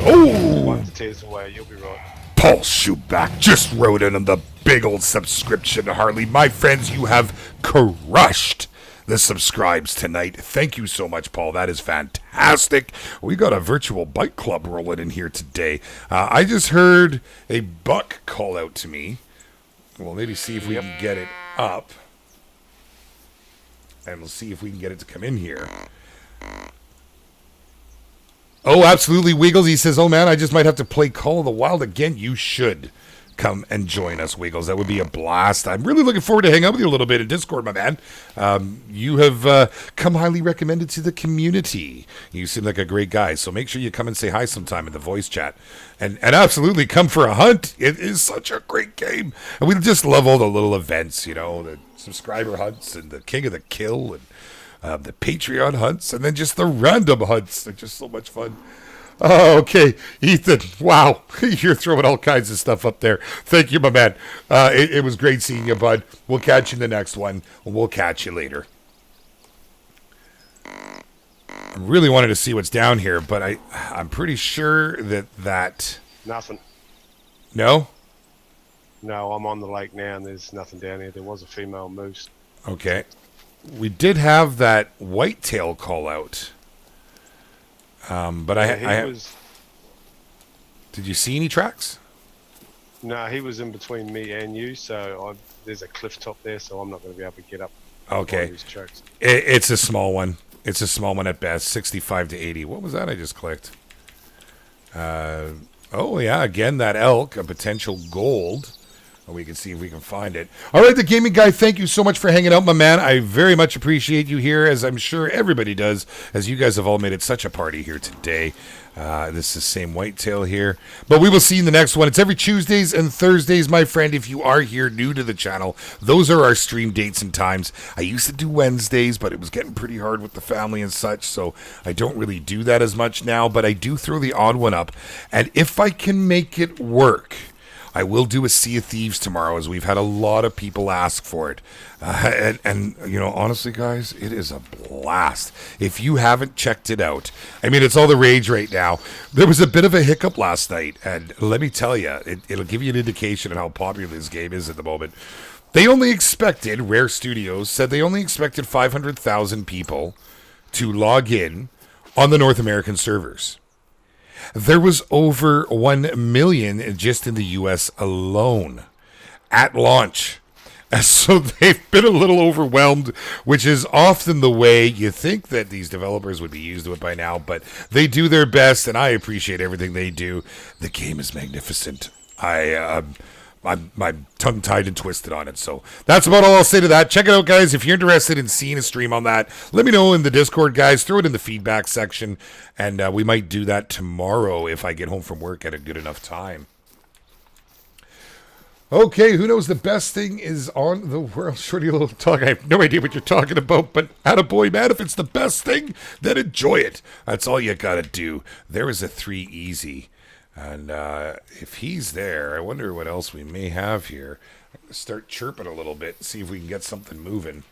Oh! Wipe the tears away, you'll be right. Paul Schuback just wrote in on the big old subscription, Harley. My friends, you have crushed the subscribes tonight. Thank you so much, Paul. That is fantastic. We got a virtual bike club rolling in here today. I just heard a buck call out to me. We'll maybe see if we can get it up. And we'll see if we can get it to come in here. Oh, absolutely, Wiggles. He says, oh, man, I just might have to play Call of the Wild again. You should come and join us, Wiggles. That would be a blast. I'm really looking forward to hang out with you a little bit in Discord, my man. You have come highly recommended to the community. You seem like a great guy, so make sure you come and say hi sometime in the voice chat. And absolutely come for a hunt. It is such a great game. And we just love all the little events, you know, the subscriber hunts and the King of the Kill and the Patreon hunts, and then just the random hunts. They're just so much fun. Oh, okay, Ethan. Wow, you're throwing all kinds of stuff up there. Thank you, my man. It was great seeing you, bud. We'll catch you in the next one. We'll catch you later. I really wanted to see what's down here, but I'm pretty sure that... Nothing. No? No, I'm on the lake now, and there's nothing down here. There was a female moose. Okay. We did have that whitetail call out. But Did you see any tracks? No, he was in between me and you, so there's a cliff top there, so I'm not going to be able to get up. Okay. These tracks. It's a small one. It's a small one at best, 65 to 80. What was that I just clicked? Oh, yeah, again, that elk, a potential gold. We can see if we can find it. All right, the gaming guy, thank you so much for hanging out, my man. I very much appreciate you here, as I'm sure everybody does, as you guys have all made it such a party here today. This is same whitetail here. But we will see you in the next one. It's every Tuesdays and Thursdays, my friend. If you are here new to the channel, those are our stream dates and times. I used to do Wednesdays, but it was getting pretty hard with the family and such, so I don't really do that as much now, but I do throw the odd one up. And if I can make it work, I will do a Sea of Thieves tomorrow, as we've had a lot of people ask for it. And you know, honestly, guys, it is a blast. If you haven't checked it out, I mean, it's all the rage right now. There was a bit of a hiccup last night, and let me tell you, it'll give you an indication of how popular this game is at the moment. They only expected, Rare Studios said they only expected 500,000 people to log in on the North American servers. There was over 1 million just in the U.S. alone at launch. So they've been a little overwhelmed, which is often the way you think that these developers would be used to it by now, but they do their best, and I appreciate everything they do. The game is magnificent. I'm tongue-tied and twisted on it, so that's about all I'll say to that. Check it out, guys. If you're interested in seeing a stream on that, let me know in the Discord, guys. Throw it in the feedback section, and we might do that tomorrow if I get home from work at a good enough time. Okay, who knows the best thing is on the world? Shorty little talk. I have no idea what you're talking about, but attaboy, man. If it's the best thing, then enjoy it. That's all you gotta do. There is a 3 easy. And if he's there, I wonder what else we may have here. I'm going to start chirping a little bit, see if we can get something moving.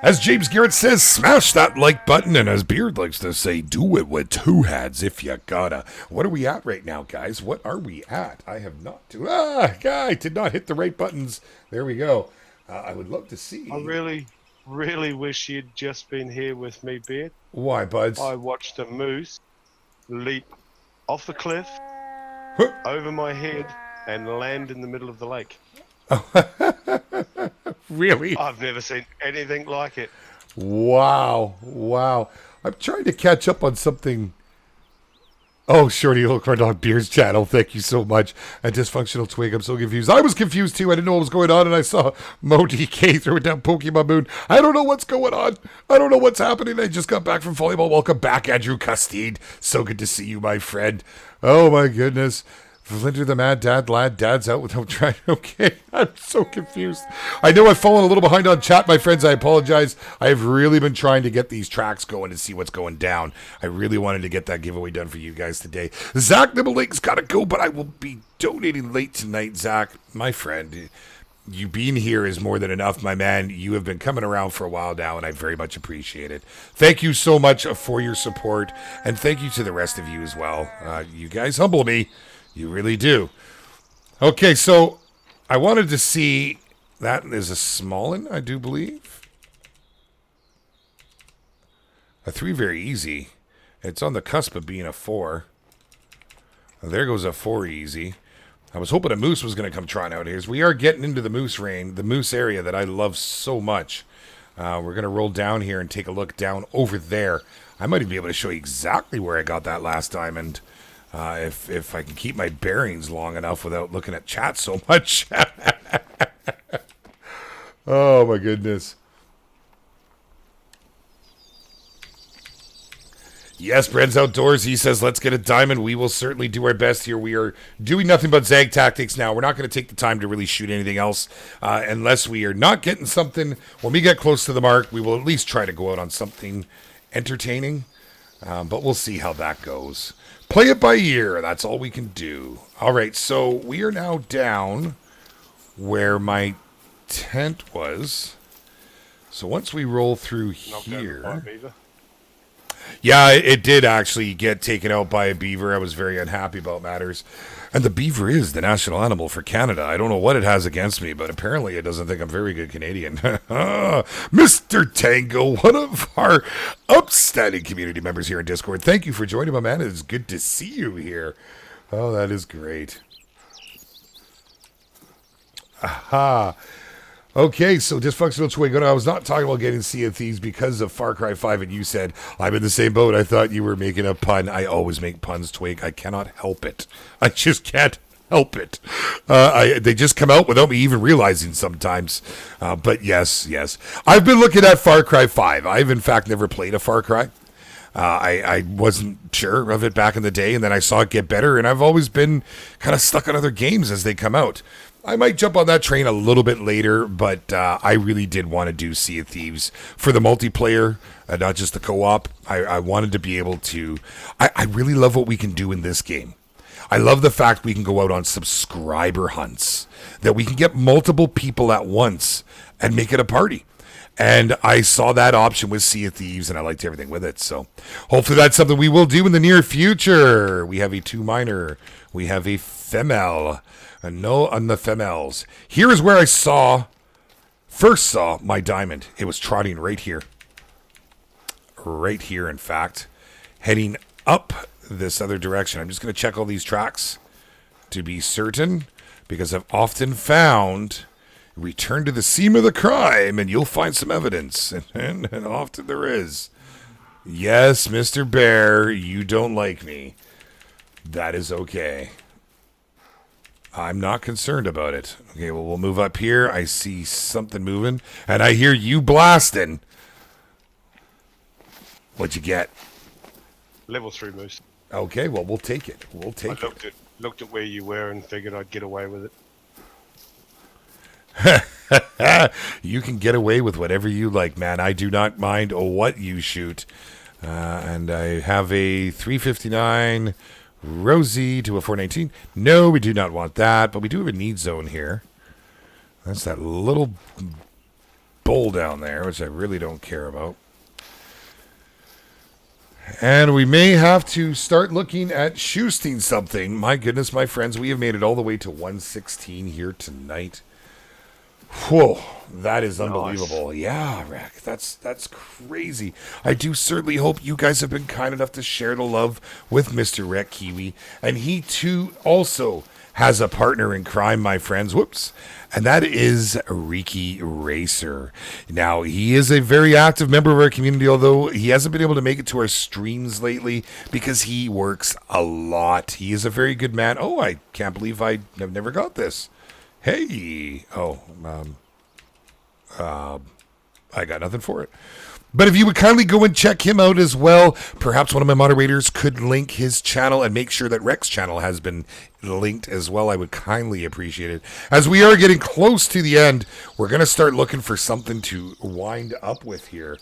As James Garrett says, smash that like button, and as Beard likes to say, do it with 2 hands if you gotta. What are we at right now, guys? What are we at? I have not I did not hit the right buttons. There we go. I would love to see. I really wish you'd just been here with me, Beard. Why, buds? I watched a moose leap off the cliff, over my head, and land in the middle of the lake. Really? I've never seen anything like it. Wow. I'm trying to catch up on something. Oh, Shorty Old Corn Dog Beers channel. Thank you so much. And Dysfunctional Twig. I'm so confused. I was confused too. I didn't know what was going on. And I saw Mo DK throwing down Pokemon Moon. I don't know what's going on. I don't know what's happening. I just got back from volleyball. Welcome back, Andrew Custine. So good to see you, my friend. Oh, my goodness. Flinter the Mad Dad Lad. Dad's out without trying. Okay, I'm so confused. I know I've fallen a little behind on chat, my friends. I apologize. I have really been trying to get these tracks going and see what's going down. I really wanted to get that giveaway done for you guys today. Zach Nibble Lake's got to go, but I will be donating late tonight, Zach. My friend, you being here is more than enough, my man. You have been coming around for a while now, and I very much appreciate it. Thank you so much for your support, and thank you to the rest of you as well. You guys humble me. You really do. Okay, so I wanted to see, that is a small one, I do believe. A 3 very easy. It's on the cusp of being a 4. There goes a 4 easy. I was hoping a moose was going to come trotting out here. We are getting into the moose range, the moose area that I love so much. We're going to roll down here and take a look down over there. I might even be able to show you exactly where I got that last diamond. If I can keep my bearings long enough without looking at chat so much. Oh, my goodness. Yes, Bren's Outdoors. He says, let's get a diamond. We will certainly do our best here. We are doing nothing but Zag tactics now. We're not going to take the time to really shoot anything else unless we are not getting something. When we get close to the mark, we will at least try to go out on something entertaining. But we'll see how that goes. Play it by ear. That's all we can do. All right, so we are now down where my tent was. So once we roll through here... Yeah, it did actually get taken out by a beaver. I was very unhappy about matters. And the beaver is the national animal for Canada. I don't know what it has against me, but apparently it doesn't think I'm very good Canadian. Mr. Tango, one of our upstanding community members here in Discord. Thank you for joining, my man. It is good to see you here. Oh, that is great. Aha. Okay, so Dysfunctional Twig. I was not talking about getting Sea of Thieves because of Far Cry 5, and you said, I'm in the same boat. I thought you were making a pun. I always make puns, Twig. I cannot help it. I just can't help it. They just come out without me even realizing sometimes. But yes. I've been looking at Far Cry 5. I've, in fact, never played a Far Cry. I wasn't sure of it back in the day, and then I saw it get better, and I've always been kind of stuck on other games as they come out. I might jump on that train a little bit later, but I really did want to do Sea of Thieves for the multiplayer, not just the co-op. I wanted to be able to... I really love what we can do in this game. I love the fact we can go out on subscriber hunts, that we can get multiple people at once and make it a party. And I saw that option with Sea of Thieves, and I liked everything with it. So hopefully that's something we will do in the near future. We have a 2-miner. We have a female. And no on the females. Here is where I first saw my diamond. It was trotting right here. Right here, in fact. Heading up this other direction. I'm just going to check all these tracks to be certain, because I've often found return to the scene of the crime and you'll find some evidence. And often there is. Yes, Mr. Bear, you don't like me. That is okay. I'm not concerned about it. Okay, well, we'll move up here. I see something moving, and I hear you blasting. What'd you get? Level 3 moose. Okay, well, we'll take it. We'll take it. Looked at where you were and figured I'd get away with it. You can get away with whatever you like, man. I do not mind what you shoot. And I have a 359... Rosie to a 419. No, we do not want that, but we do have a need zone here. That's that little bowl down there, which I really don't care about. And we may have to start looking at shoosting something. My goodness, my friends, we have made it all the way to 116 here tonight. Whoa, that is unbelievable. Nice. Yeah, Rek, that's crazy. I do certainly hope you guys have been kind enough to share the love with Mr. Rekt'd Kiwi. And he, too, also has a partner in crime, my friends. Whoops. And that is Riki Racer. Now, he is a very active member of our community, although he hasn't been able to make it to our streams lately because he works a lot. He is a very good man. Oh, I can't believe I have never got this. Hey. I got nothing for it. But if you would kindly go and check him out as well, perhaps one of my moderators could link his channel and make sure that Rekt's channel has been linked as well. I would kindly appreciate it. As we are getting close to the end, we're going to start looking for something to wind up with here.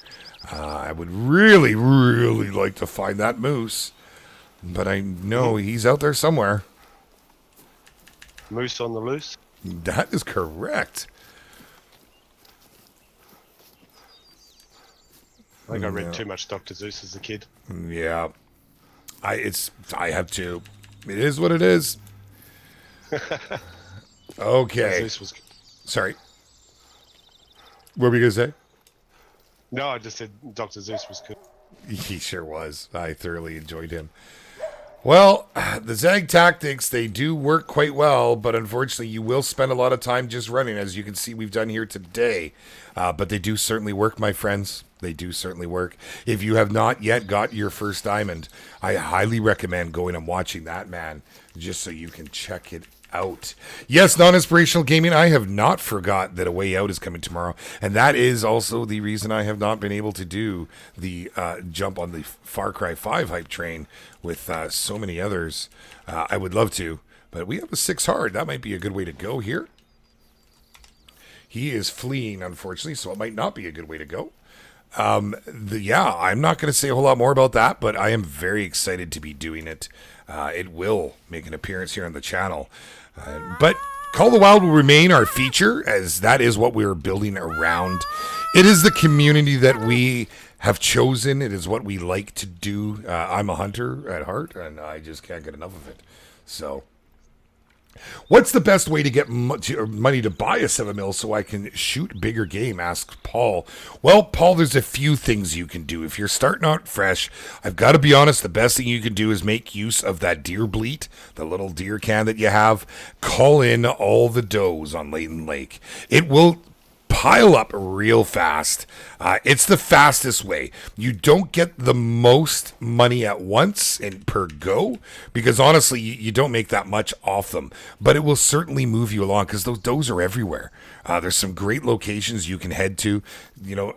I would really, really like to find that moose, but I know he's out there somewhere. Moose on the loose? That is correct. I think I read too much Dr. Zeus as a kid. Yeah. I have to. It is what it is. Okay. Zeus was... Sorry. What were you going to say? No, I just said Dr. Zeus was good. He sure was. I thoroughly enjoyed him. Well, the Zag tactics, they do work quite well, but unfortunately you will spend a lot of time just running, as you can see we've done here today. But they do certainly work, my friends. They do certainly work. If you have not yet got your first diamond, I highly recommend going and watching that, man, just so you can check it out. Yes, non-inspirational gaming. I have not forgot that A Way Out is coming tomorrow, and that is also the reason I have not been able to do the jump on the Far Cry 5 hype train with so many others. I would love to, but we have a 6 hard. That might be a good way to go here. He is fleeing, unfortunately, so it might not be a good way to go. I'm not going to say a whole lot more about that, but I am very excited to be doing it. It will make an appearance here on the channel. But Call of the Wild will remain our feature, as that is what we're building around. It is the community that we have chosen. It is what we like to do. I'm a hunter at heart, and I just can't get enough of it. So, what's the best way to get money to buy a 7mm so I can shoot bigger game, asks Paul. Well, Paul, there's a few things you can do. If you're starting out fresh, I've got to be honest, the best thing you can do is make use of that deer bleat, the little deer can that you have. Call in all the does on Layton Lake. It will pile up real fast. It's the fastest way. You don't get the most money at once and per go, because honestly, you don't make that much off them. But it will certainly move you along, because those does are everywhere. There's some great locations you can head to. You know,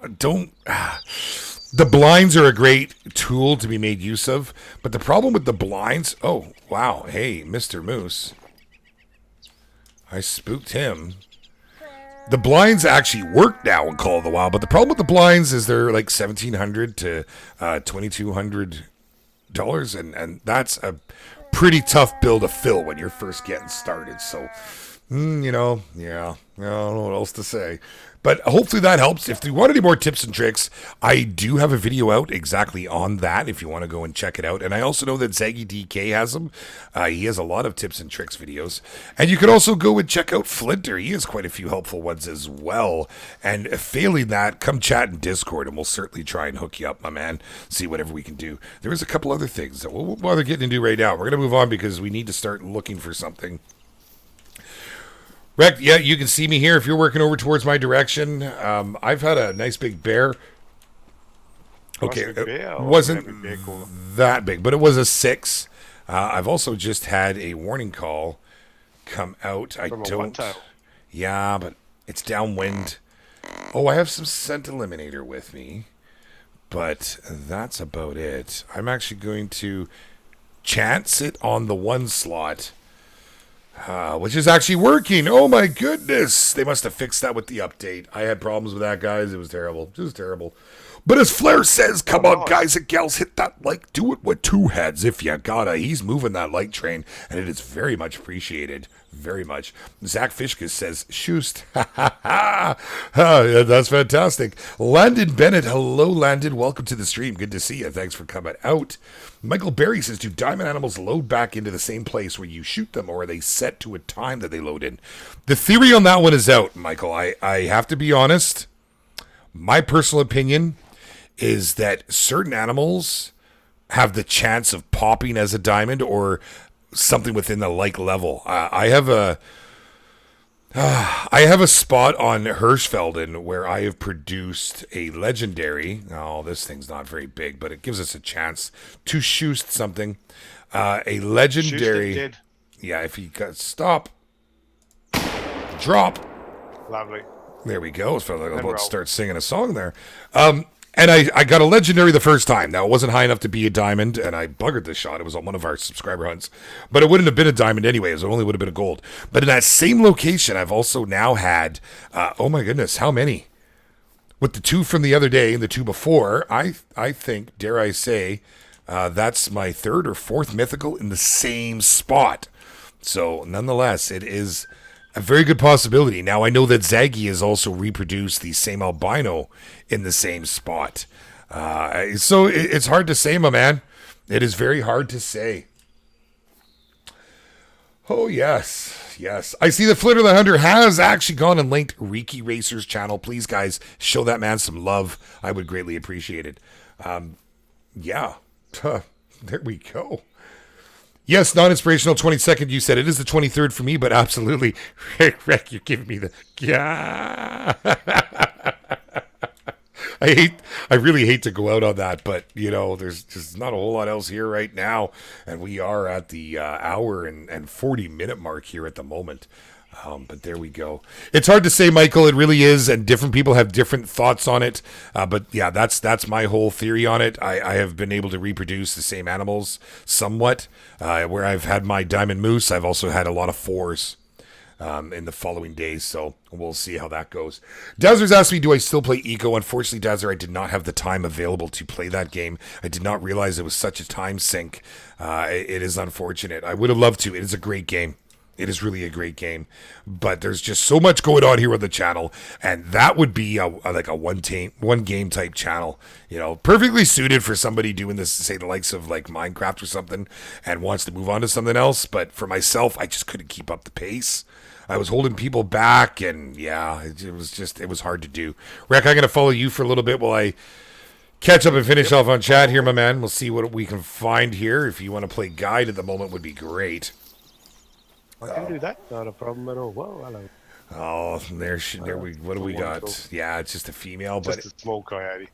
the blinds are a great tool to be made use of, but the problem with the blinds... Oh, wow. Hey, Mr. Moose. I spooked him. The blinds actually work now in Call of the Wild, but the problem with the blinds is they're like $1,700 to $2,200, and that's a pretty tough bill to fill when you're first getting started. So, I don't know what else to say. But hopefully that helps. If you want any more tips and tricks, I do have a video out exactly on that if you want to go and check it out. And I also know that Zaggy DK has them. He has a lot of tips and tricks videos. And you can also go and check out Flinter. He has quite a few helpful ones as well. And failing that, come chat in Discord and we'll certainly try and hook you up, my man. See whatever we can do. There is a couple other things that we'll bother getting into right now. We're going to move on because we need to start looking for something. Rekt, yeah, you can see me here if you're working over towards my direction. I've had a nice big bear. Okay, it wasn't that big, but it was a 6. I've also just had a warning call come out. Yeah, but it's downwind. Oh, I have some scent eliminator with me, but that's about it. I'm actually going to chance it on the 1 slot. Which is actually working. Oh my goodness. They must have fixed that with the update. I had problems with that, guys. It was terrible. Just terrible. But as Flair says, come on, guys and gals, hit that like. Do it with 2 heads if you gotta. He's moving that like train, and it is very much appreciated. Very much. Zach Fishka says, Shoost. That's fantastic. Landon Bennett. Hello, Landon. Welcome to the stream. Good to see you. Thanks for coming out. Michael Berry says, do diamond animals load back into the same place where you shoot them, or are they set to a time that they load in? The theory on that one is out, Michael. I have to be honest. My personal opinion is that certain animals have the chance of popping as a diamond, or something within the like level. I have a spot on Hirschfelden where I have produced a legendary. Oh, this thing's not very big, but it gives us a chance to shoot something. A legendary. Dead. Yeah, if you got stop, drop. Lovely. There we go. It felt like I was about to start singing a song there. And I got a legendary the first time. Now, it wasn't high enough to be a diamond, and I buggered the shot. It was on one of our subscriber hunts. But it wouldn't have been a diamond anyways. It only would have been a gold. But in that same location, I've also now had, oh my goodness, how many? With the 2 from the other day and the 2 before, I think, dare I say, that's my 3rd or 4th mythical in the same spot. So, nonetheless, it is a very good possibility. Now, I know that Zaggy has also reproduced the same albino in the same spot. So it's hard to say, my man. It is very hard to say. Oh, yes. Yes. I see that Flinter the Hunter has actually gone and linked Riki Racer's channel. Please, guys, show that man some love. I would greatly appreciate it. Yeah. There we go. Yes, non-inspirational 22nd. You said it is the 23rd for me, but absolutely. Rek, you're giving me the... Yeah. I really hate to go out on that, but, you know, there's just not a whole lot else here right now. And we are at the hour and 40-minute mark here at the moment. But there we go. It's hard to say, Michael. It really is, and different people have different thoughts on it. But yeah, that's my whole theory on it. I have been able to reproduce the same animals somewhat. Where I've had my diamond moose, I've also had a lot of 4s in the following days. So we'll see how that goes. Dazzler's asked me, do I still play Eco? Unfortunately, Dazzler, I did not have the time available to play that game. I did not realize it was such a time sink. It is unfortunate. I would have loved to. It is a great game. It is really a great game, but there's just so much going on here on the channel, and that would be like a one game type channel, you know, perfectly suited for somebody doing this, say the likes of like Minecraft or something, and wants to move on to something else. But for myself, I just couldn't keep up the pace. I was holding people back, and yeah, it was hard to do. Rek, I'm gonna follow you for a little bit while I catch up and finish off on chat here, my man. We'll see what we can find here. If you want to play guide at the moment, would be great. I can do that. Not a problem at all. Whoa, hello. Oh, what do we got? Yeah, it's just a female, Just but a small coyote.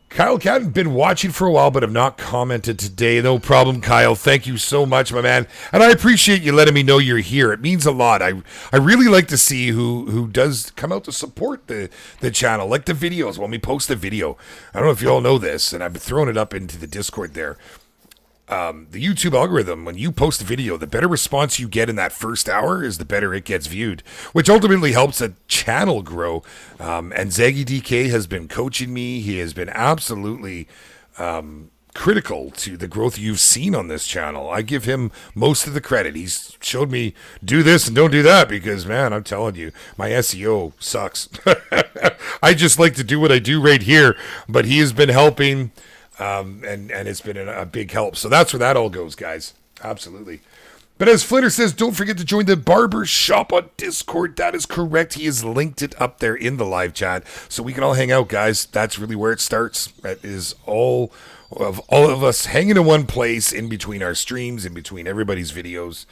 Kyle Catton been watching for a while, but have not commented today. No problem, Kyle. Thank you so much, my man, and I appreciate you letting me know you're here. It means a lot. I really like to see who does come out to support the channel, like the videos when we post a video. I don't know if you all know this, and I've been throwing it up into the Discord there. The YouTube algorithm, when you post a video, the better response you get in that first hour is the better it gets viewed, which ultimately helps a channel grow. And Zaggy DK has been coaching me. He has been absolutely critical to the growth you've seen on this channel. I give him most of the credit. He's showed me do this and don't do that because, man, I'm telling you, my SEO sucks. I just like to do what I do right here, but he has been helping. And it's been a big help. So that's where that all goes, guys. Absolutely. But as Flinter says, don't forget to join the barber shop on Discord. That is correct. He has linked it up there in the live chat. So we can all hang out, guys. That's really where it starts. That is all of us hanging in one place in between our streams, in between everybody's videos.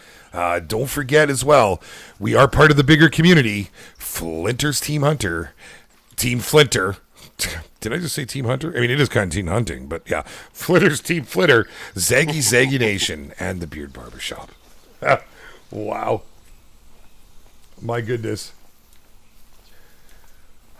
Don't forget as well, we are part of the bigger community. Flinter's Team Hunter. Team Flinter. Did I just say Team Hunter? I mean, it is kind of team hunting, but yeah. Flinter's Team Flinter, Zaggy Nation, and the Beard Barbershop. Wow. My goodness.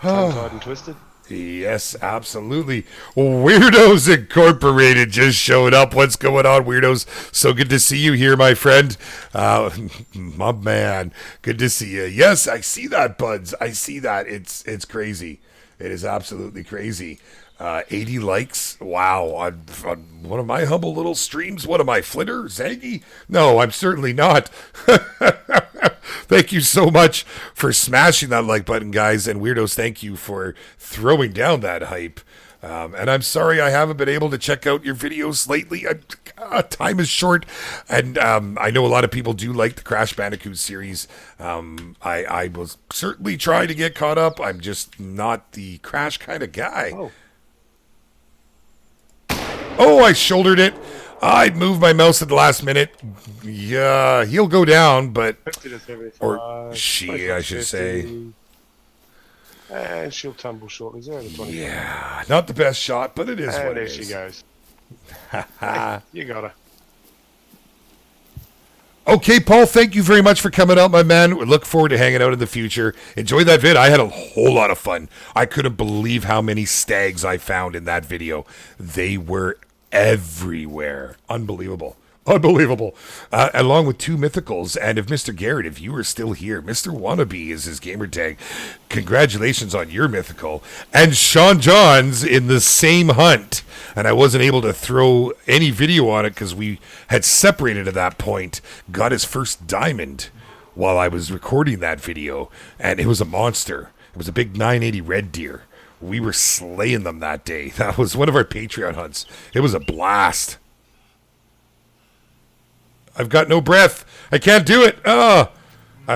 Tongue-tied and twisted. Yes, absolutely. Weirdos Incorporated just showed up. What's going on, Weirdos? So good to see you here, my friend. My man. Good to see you. Yes, I see that, Buds. I see that. It's crazy. It is absolutely crazy. 80 likes. Wow. On one of my humble little streams. What am I, Flinter? Zaggy? No, I'm certainly not. Thank you so much for smashing that like button, guys. And Weirdos, thank you for throwing down that hype. And I'm sorry I haven't been able to check out your videos lately. Time is short, and I know a lot of people do like the Crash Bandicoot series. I will certainly try to get caught up. I'm just not the Crash kind of guy. Oh, I shouldered it. I'd move my mouse at the last minute. Yeah, he'll go down, but... 50 to 75. Or she, I should 50, say. And she'll tumble shortly. 0 to 25. Yeah, not the best shot, but it is And what there it is. she goes. Hey, you got her. Okay, Paul, thank you very much for coming out, my man. We look forward to hanging out in the future. Enjoy that vid. I had a whole lot of fun. I couldn't believe how many stags I found in that video. They were everywhere. Unbelievable. Unbelievable. Along with 2 mythicals. And if Mr. Garrett, if you are still here, Mr. Wannabe is his gamer tag. Congratulations on your mythical. And Sean Johns in the same hunt. And I wasn't able to throw any video on it because we had separated at that point. Got his first diamond while I was recording that video. And it was a monster. It was a big 980 red deer. We were slaying them that day. That was one of our Patreon hunts. It was a blast. I've got no breath. I can't do it. I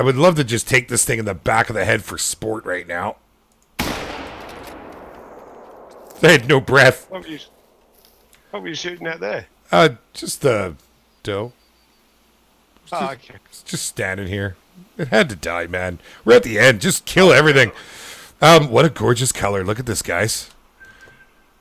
would love to just take this thing in the back of the head for sport right now. I had no breath. What were you shooting at there? Just the doe. Okay. Just standing here. It had to die, man. We're at the end. Just kill everything. What a gorgeous color. Look at this, guys.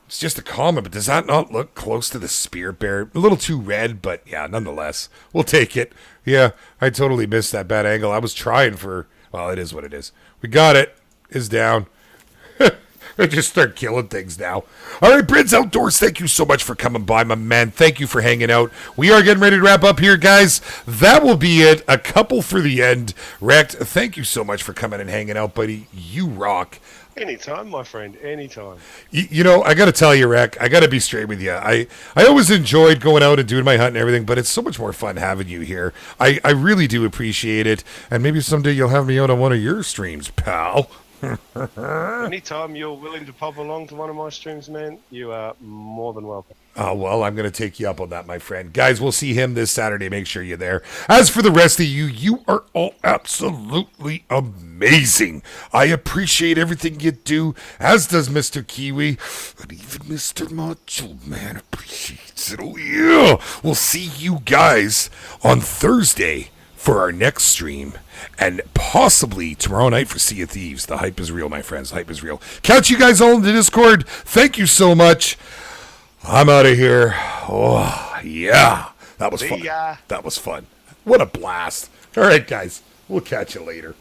It's just a common, but does that not look close to the spirit bear? A little too red, but yeah, nonetheless. We'll take it. Yeah, I totally missed that bad angle. I was trying for... Well, it is what it is. We got it. It's down. I just start killing things now. All right, Brits Outdoors, thank you so much for coming by, my man. Thank you for hanging out. We are getting ready to wrap up here, guys. That will be it. A couple for the end. Rekt, thank you so much for coming and hanging out, buddy. You rock. Anytime, my friend. Anytime. You know, I got to tell you, Rekt, I got to be straight with you. I always enjoyed going out and doing my hunt and everything, but it's so much more fun having you here. I really do appreciate it. And maybe someday you'll have me out on one of your streams, pal. Anytime you're willing to pop along to one of my streams, man, you are more than welcome. Oh, well, I'm going to take you up on that, my friend. Guys, we'll see him this Saturday. Make sure you're there. As for the rest of you, you are all absolutely amazing. I appreciate everything you do, as does Mr. Kiwi. And even Mr. Macho Man appreciates it. Oh, yeah. We'll see you guys on Thursday for our next stream, and possibly tomorrow night for Sea of Thieves. The hype is real, my friends. The hype is real. Catch you guys all in the Discord. Thank you so much. I'm out of here. Oh, yeah. That was fun. That was fun. What a blast. All right, guys. We'll catch you later.